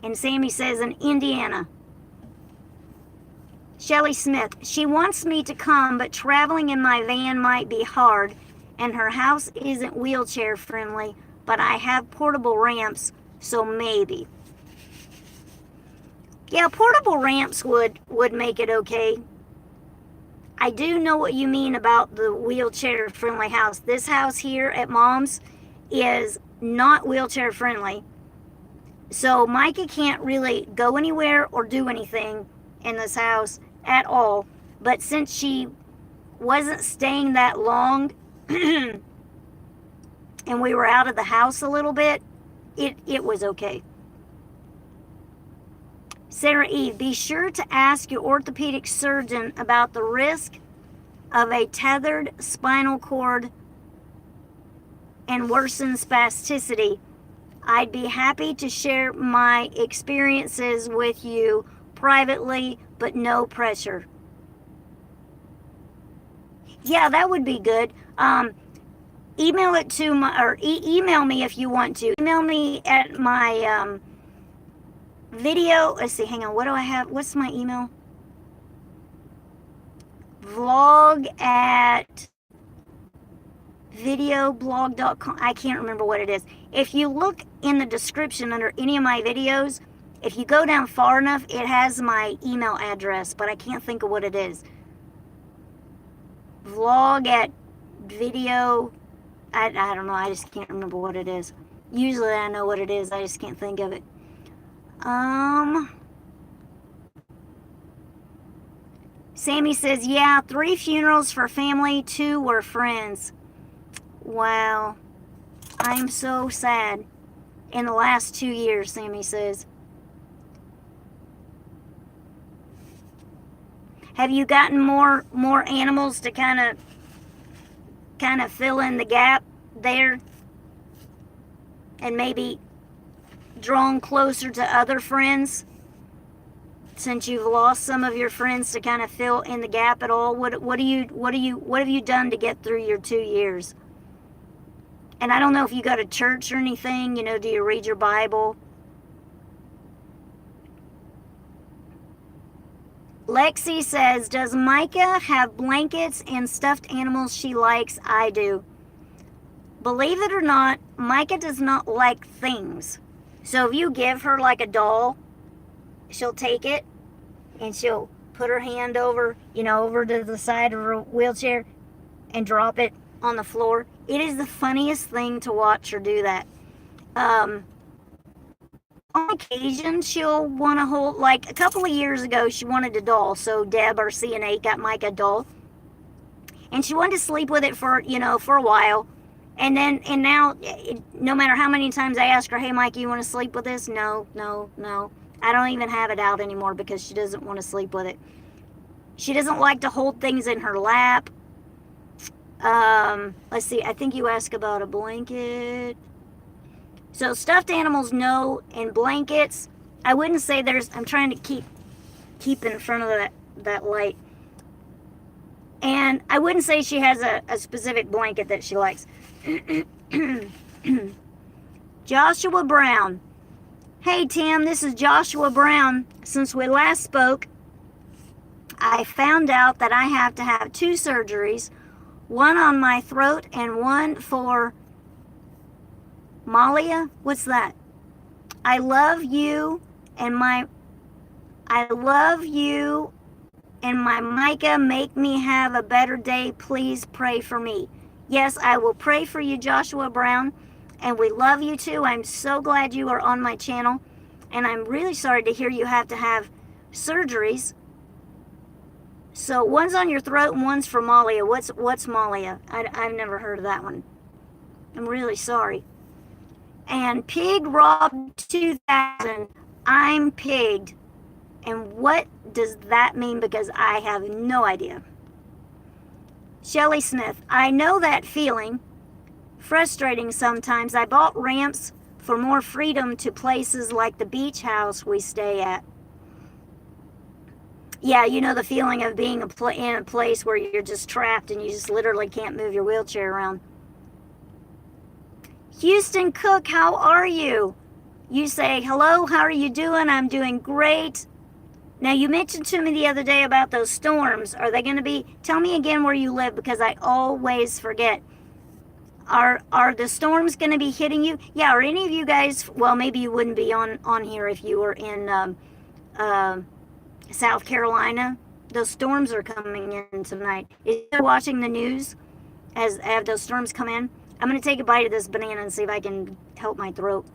Speaker 1: And Sammy says in Indiana. Shelley Smith, she wants me to come, but traveling in my van might be hard, and her house isn't wheelchair friendly, but I have portable ramps, so maybe. Yeah, portable ramps would make it okay. I do know what you mean about the wheelchair friendly house. This house here at Mom's is not wheelchair friendly. So Micah can't really go anywhere or do anything in this house at all. But since she wasn't staying that long and we were out of the house a little bit, it was okay. Sarah Eve, be sure to ask your orthopedic surgeon about the risk of a tethered spinal cord and worsened spasticity. I'd be happy to share my experiences with you privately, but no pressure. Yeah, that would be good. Email it to my, or email me if you want to. Email me at my video. Let's see, hang on. What do I have? What's my email? Vlog at VideoBlog.com. I can't remember what it is. If you look in the description under any of my videos, if you go down far enough, it has my email address, but I can't think of what it is. Vlog at video. I don't know. I just can't remember what it is. Usually I know what it is. I just can't think of it. Sammy says, yeah, 3 funerals for family, 2 were friends. Wow. I'm so sad. In the last 2 years, Sammy says. Have you gotten more animals to kind of fill in the gap there? And maybe drawn closer to other friends? Since you've lost some of your friends, to kind of fill in the gap at all? What have you done to get through your 2 years? And I don't know if you go to church or anything, do you read your Bible? Lexi says, does Micah have blankets and stuffed animals she likes? I do. Believe it or not, Micah does not like things. So if you give her like a doll, she'll take it and she'll put her hand over, over to the side of her wheelchair and drop it on the floor. It is the funniest thing to watch her do that. On occasion, she'll want to hold, like a couple of years ago, she wanted a doll. So Deb, our CNA, got Micah a doll. And she wanted to sleep with it for a while. And now, no matter how many times I ask her, hey, Micah, you want to sleep with this? No. I don't even have it out anymore because she doesn't want to sleep with it. She doesn't like to hold things in her lap. Let's see. I think you asked about a blanket. So stuffed animals, no. And blankets, I wouldn't say there's, I'm trying to keep in front of that light. And I wouldn't say she has a specific blanket that she likes. Joshua Brown. Hey, Tam, this is Joshua Brown. Since we last spoke, I found out that I have to have 2 surgeries, one on my throat and one for Malia. What's that? I love you and my Micah, make me have a better day. Please pray for me. Yes, I will pray for you, Joshua Brown, and we love you too. I'm so glad you are on my channel, and I'm really sorry to hear you have to have surgeries. So one's on your throat and one's for Malia. What's Malia? I've never heard of that one. I'm really sorry. And Pig Rob 2000, I'm pigged. And what does that mean? Because I have no idea. Shelly Smith, I know that feeling. Frustrating sometimes. I bought ramps for more freedom to places like the beach house we stay at. Yeah, you know the feeling of being in a place where you're just trapped and you just literally can't move your wheelchair around. Houston Cook, how are you? You say, hello, how are you doing? I'm doing great. Now, you mentioned to me the other day about those storms. Are they going to be, tell me again where you live because I always forget. Are the storms going to be hitting you? Yeah, are any of you guys, well, maybe you wouldn't be on here if you were in South Carolina. Those storms are coming in tonight. If you're watching the news as those storms come in, I'm going to take a bite of this banana and see if I can help my throat.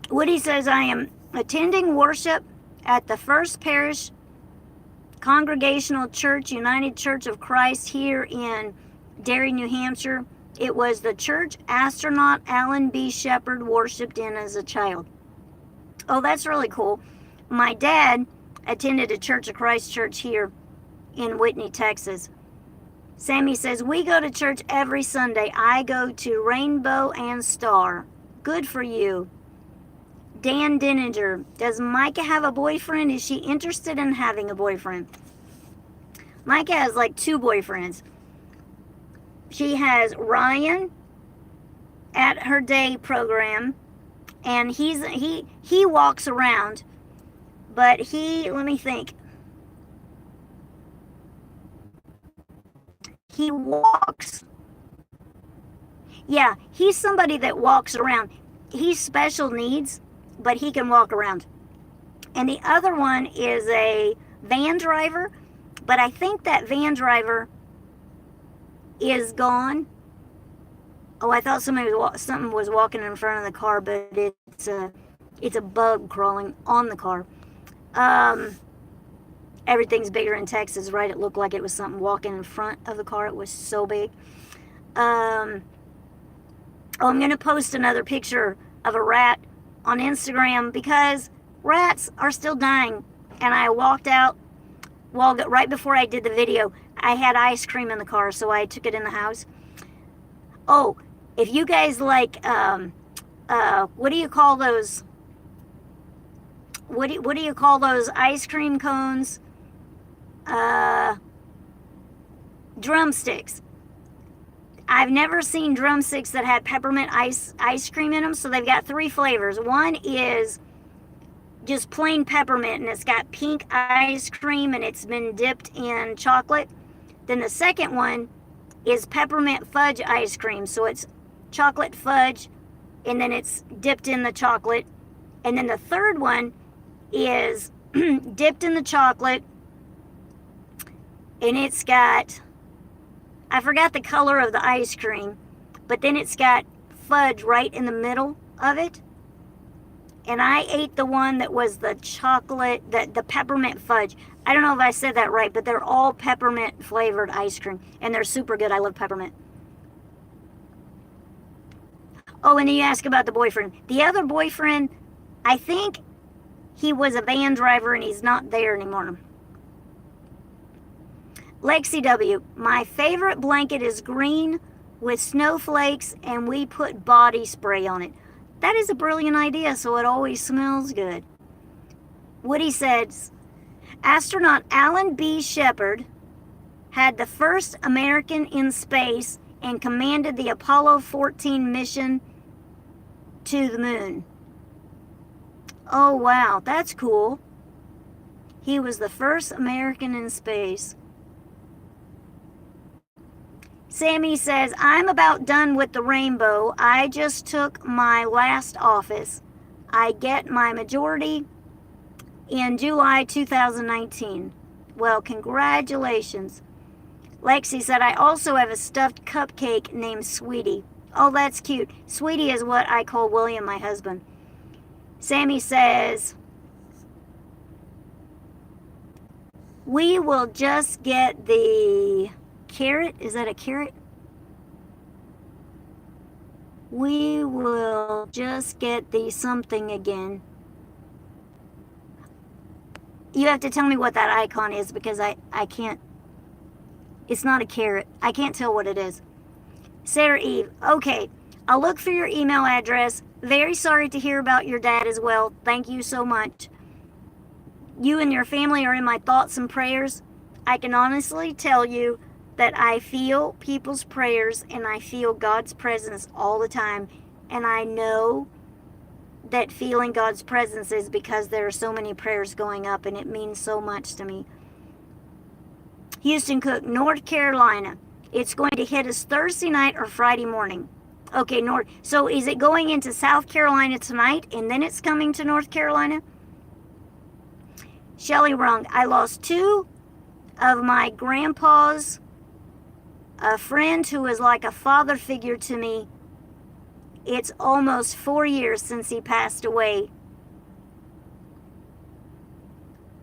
Speaker 1: Woody says, I am attending worship at the First Parish Congregational Church, United Church of Christ here in Derry, New Hampshire. It was the church astronaut Alan B. Shepard worshipped in as a child. Oh, that's really cool. My dad attended a Church of Christ church here in Whitney, Texas. Sammy says, we go to church every Sunday. I go to Rainbow and Star. Good for you. Dan Denninger, does Micah have a boyfriend? Is she interested in having a boyfriend? Micah has like 2 boyfriends. She has Ryan at her day program, and he walks around, but let me think. He walks. Yeah, he's somebody that walks around. He's special needs, but he can walk around. And the other one is a van driver, but I think that van driver is gone. Oh, I thought something was walking in front of the car, but it's a bug crawling on the car. Everything's bigger in Texas, right? It looked like it was something walking in front of the car. It was so big. I'm going to post another picture of a rat on Instagram because rats are still dying. And I walked out, right before I did the video, I had ice cream in the car, so I took it in the house. Oh, if you guys like, what do you call those? What do you call those ice cream cones? Drumsticks. I've never seen drumsticks that had peppermint ice cream in them, so they've got 3 flavors. One is just plain peppermint, and it's got pink ice cream, and it's been dipped in chocolate. Then the second one is peppermint fudge ice cream, so it's chocolate fudge, and then it's dipped in the chocolate. And then the third one is dipped in the chocolate, and it's got, I forgot the color of the ice cream, but then it's got fudge right in the middle of it. And I ate the one that was the chocolate, the peppermint fudge. I don't know if I said that right, but they're all peppermint flavored ice cream, and they're super good. I love peppermint. Oh, and then you ask about the boyfriend. The other boyfriend, I think he was a van driver and he's not there anymore. Lexi W. My favorite blanket is green with snowflakes, and we put body spray on it. That is a brilliant idea, so it always smells good. Woody says, astronaut Alan B. Shepard had the first American in space and commanded the Apollo 14 mission to the moon. Oh, wow, that's cool. He was the first American in space. Sammy says, I'm about done with the rainbow. I just took my last office. I get my majority in July 2019. Well, congratulations. Lexi said, I also have a stuffed cupcake named Sweetie. Oh, that's cute. Sweetie is what I call William, my husband. Sammy says, we will just get the carrot. Is that a carrot? We will just get the something again. You have to tell me what that icon is, because I can't. It's not a carrot. I can't tell what it is. Sarah Eve. Okay, I'll look for your email address. Very sorry to hear about your dad as well. Thank you so much. You and your family are in my thoughts and prayers. I can honestly tell you that I feel people's prayers and I feel God's presence all the time. And I know that feeling God's presence is because there are so many prayers going up, and it means so much to me. Houston Cook, North Carolina. It's going to hit us Thursday night or Friday morning. Okay, so is it going into South Carolina tonight and then it's coming to North Carolina? Shelly Rung, I lost 2 of my grandpas, a friend who was like a father figure to me. It's almost 4 years since he passed away.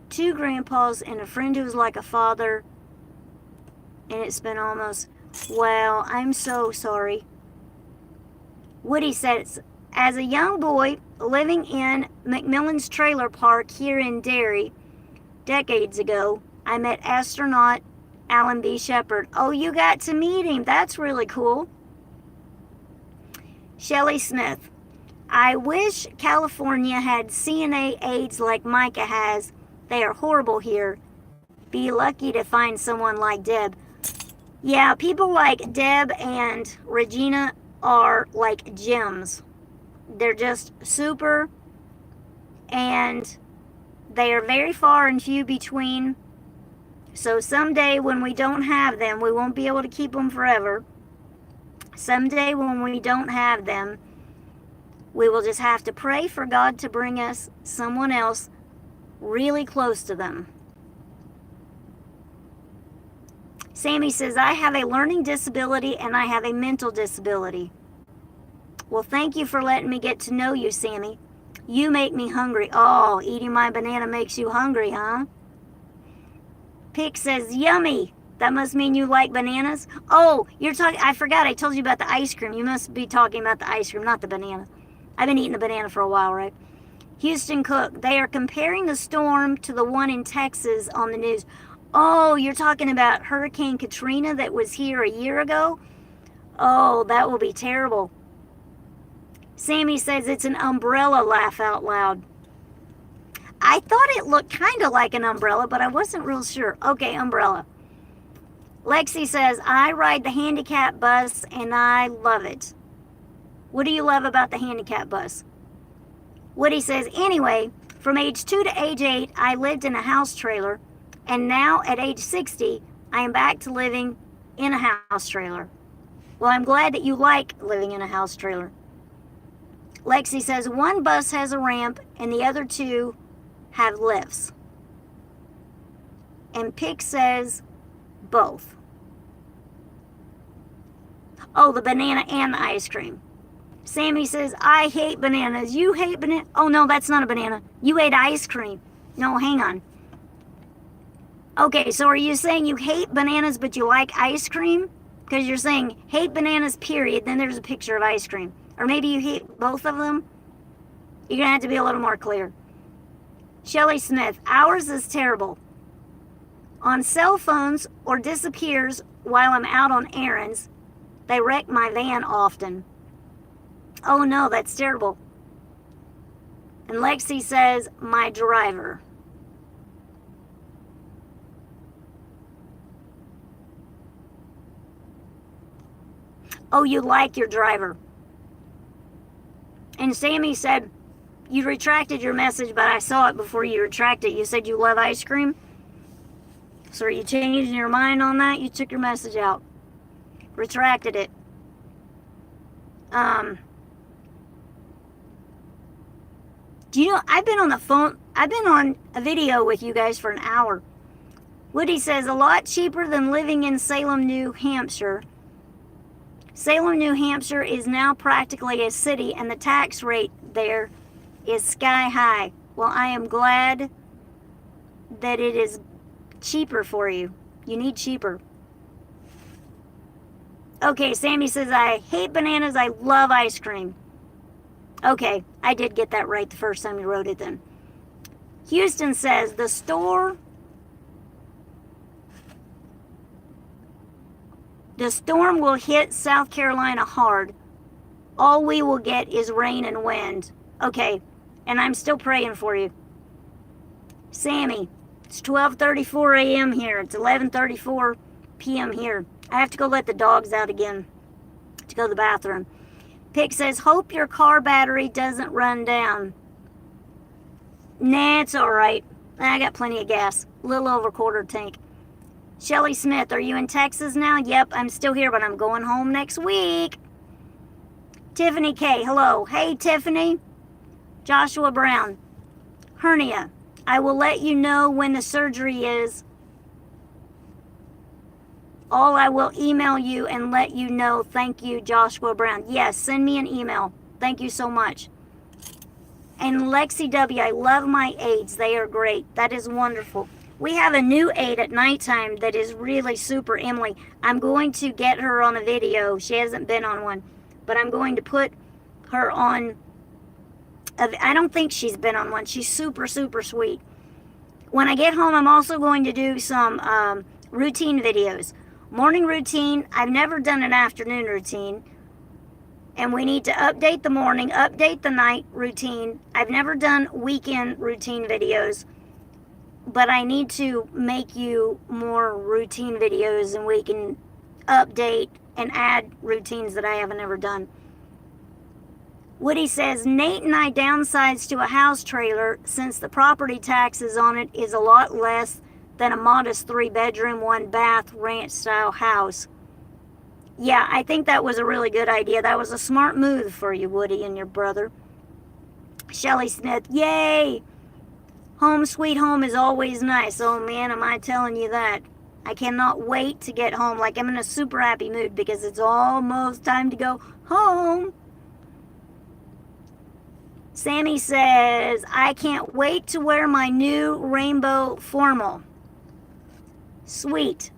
Speaker 1: 2 grandpas and a friend who was like a father. And it's been almost, wow, I'm so sorry. Woody says, as a young boy living in McMillan's trailer park here in Derry, decades ago, I met astronaut Alan B. Shepard. Oh, you got to meet him. That's really cool. Shelley Smith. I wish California had CNA aides like Micah has. They are horrible here. Be lucky to find someone like Deb. Yeah, people like Deb and Regina are like gems. They're just super, and they are very far and few between. So someday when we don't have them, we won't be able to keep them forever. Someday when we don't have them, we will just have to pray for God to bring us someone else really close to them. Sammy says, I have a learning disability and I have a mental disability. Well, thank you for letting me get to know you, Sammy. You make me hungry. Oh, eating my banana makes you hungry, huh? Pick says, yummy. That must mean you like bananas. Oh, you're talking, I forgot I told you about the ice cream. You must be talking about the ice cream, not the banana. I've been eating the banana for a while, right? Houston Cook, they are comparing the storm to the one in Texas on the news. Oh, you're talking about Hurricane Katrina that was here a year ago? Oh, that will be terrible. Sammy says it's an umbrella, laugh out loud. I thought it looked kind of like an umbrella, but I wasn't real sure. Okay, umbrella. Lexi says, I ride the handicap bus and I love it. What do you love about the handicap bus? Woody says, anyway, from age 2 to age 8, I lived in a house trailer. And now at age 60, I am back to living in a house trailer. Well, I'm glad that you like living in a house trailer. Lexi says, one bus has a ramp and the other 2 have lifts. And Pick says, both. Oh, the banana and the ice cream. Sammy says, I hate bananas. You hate banana? Oh, no, that's not a banana. You ate ice cream. No, hang on. Okay, so are you saying you hate bananas but you like ice cream? Because you're saying hate bananas, period. Then there's a picture of ice cream. Or maybe you hate both of them. You're going to have to be a little more clear. Shelly Smith, ours is terrible. On cell phones or disappears while I'm out on errands. They wreck my van often. Oh no, that's terrible. And Lexi says, my driver. Oh, you like your driver. And Sammy said, you retracted your message, but I saw it before you retracted. You said you love ice cream. So are you changing your mind on that? You took your message out. Retracted it. Do you know, I've been on the phone, I've been on a video with you guys for an hour. Woody says, a lot cheaper than living in Salem, New Hampshire. Salem, New Hampshire is now practically a city and the tax rate there is sky high. Well, I am glad that it is cheaper for you. You need cheaper. Okay, Sammy says, I hate bananas, I love ice cream. Okay, I did get that right the first time you wrote it then. Houston says, the storm will hit South Carolina hard. All we will get is rain and wind. Okay, and I'm still praying for you. Sammy, it's 12:34 a.m. here. It's 11:34 p.m. here. I have to go let the dogs out again to go to the bathroom. Pick says, hope your car battery doesn't run down. Nah, it's all right. I got plenty of gas. A little over quarter tank. Shelly Smith, are you in Texas now? Yep, I'm still here, but I'm going home next week. Tiffany K, hello. Hey, Tiffany. Joshua Brown, hernia. I will let you know when the surgery is. I will email you and let you know. Thank you, Joshua Brown. Yes, send me an email. Thank you so much. And Lexi W, I love my aids. They are great. That is wonderful. We have a new aid at nighttime that is really super Emily. I'm going to get her on a video. She hasn't been on one. But I'm going to put her on. I don't think she's been on one. She's super, super sweet. When I get home, I'm also going to do some routine videos. Morning routine. I've never done an afternoon routine. And we need to update the morning, update the night routine. I've never done weekend routine videos. But I need to make you more routine videos and we can update and add routines that I haven't ever done. Woody says, Nate and I downsized to a house trailer since the property taxes on it is a lot less than a modest 3-bedroom, 1-bath ranch-style house. Yeah, I think that was a really good idea. That was a smart move for you, Woody, and your brother. Shelly Smith, yay! Home sweet home is always nice. Oh man, am I telling you that. I cannot wait to get home. Like, I'm in a super happy mood because it's almost time to go home. Sammy says, I can't wait to wear my new rainbow formal. Sweet.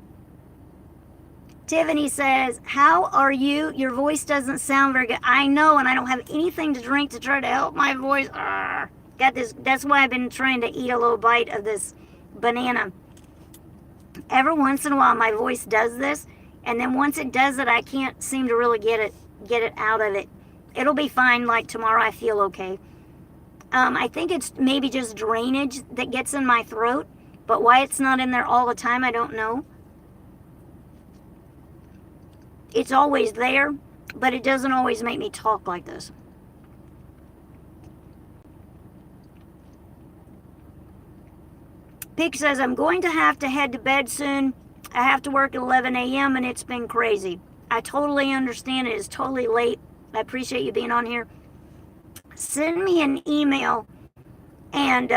Speaker 1: Tiffany says, how are you? Your voice doesn't sound very good. I know, and I don't have anything to drink to try to help my voice. Got this. That's why I've been trying to eat a little bite of this banana. Every once in a while, my voice does this, and then once it does it, I can't seem to really get it out of it. It'll be fine. Like tomorrow, I feel okay. I think it's maybe just drainage that gets in my throat, but why it's not in there all the time, I don't know. It's always there, but it doesn't always make me talk like this. Pig says, I'm going to have to head to bed soon. I have to work at 11 a.m. and it's been crazy. I totally understand. It is totally late. I appreciate you being on here. Send me an email and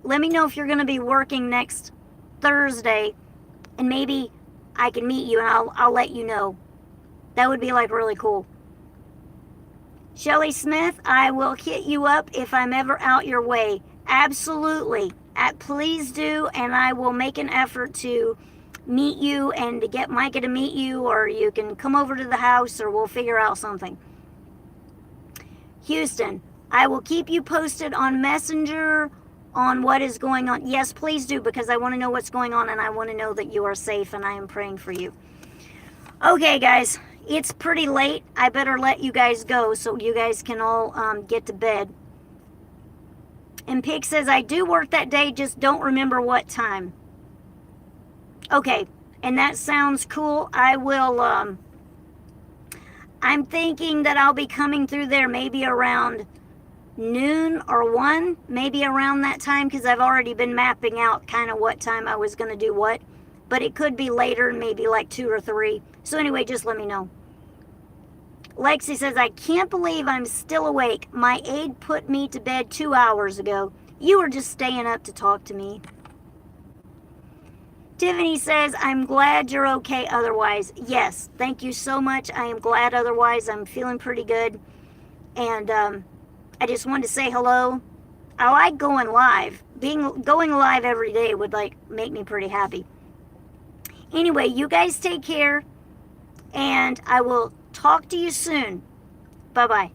Speaker 1: let me know if you're going to be working next Thursday, and maybe I can meet you and I'll let you know. That would be like really cool. Shelly Smith, I will hit you up if I'm ever out your way. Absolutely. Please do, and I will make an effort to meet you and to get Micah to meet you, or you can come over to the house, or we'll figure out something. Houston, I will keep you posted on Messenger on what is going on. Yes, please do, because I want to know what's going on, and I want to know that you are safe, and I am praying for you. Okay, guys, it's pretty late. I better let you guys go so you guys can all get to bed. And Pig says, I do work that day, just don't remember what time. Okay, and that sounds cool. I will, I'm thinking that I'll be coming through there maybe around noon or 1, maybe around that time, because I've already been mapping out kind of what time I was going to do what. But it could be later, maybe like 2 or 3. So anyway, just let me know. Lexi says, I can't believe I'm still awake. My aide put me to bed 2 hours ago. You were just staying up to talk to me. Tiffany says, I'm glad you're okay otherwise. Yes, thank you so much. I am glad otherwise. I'm feeling pretty good. And I just wanted to say hello. I like going live. Going live every day would make me pretty happy. Anyway, you guys take care. And I will talk to you soon. Bye-bye.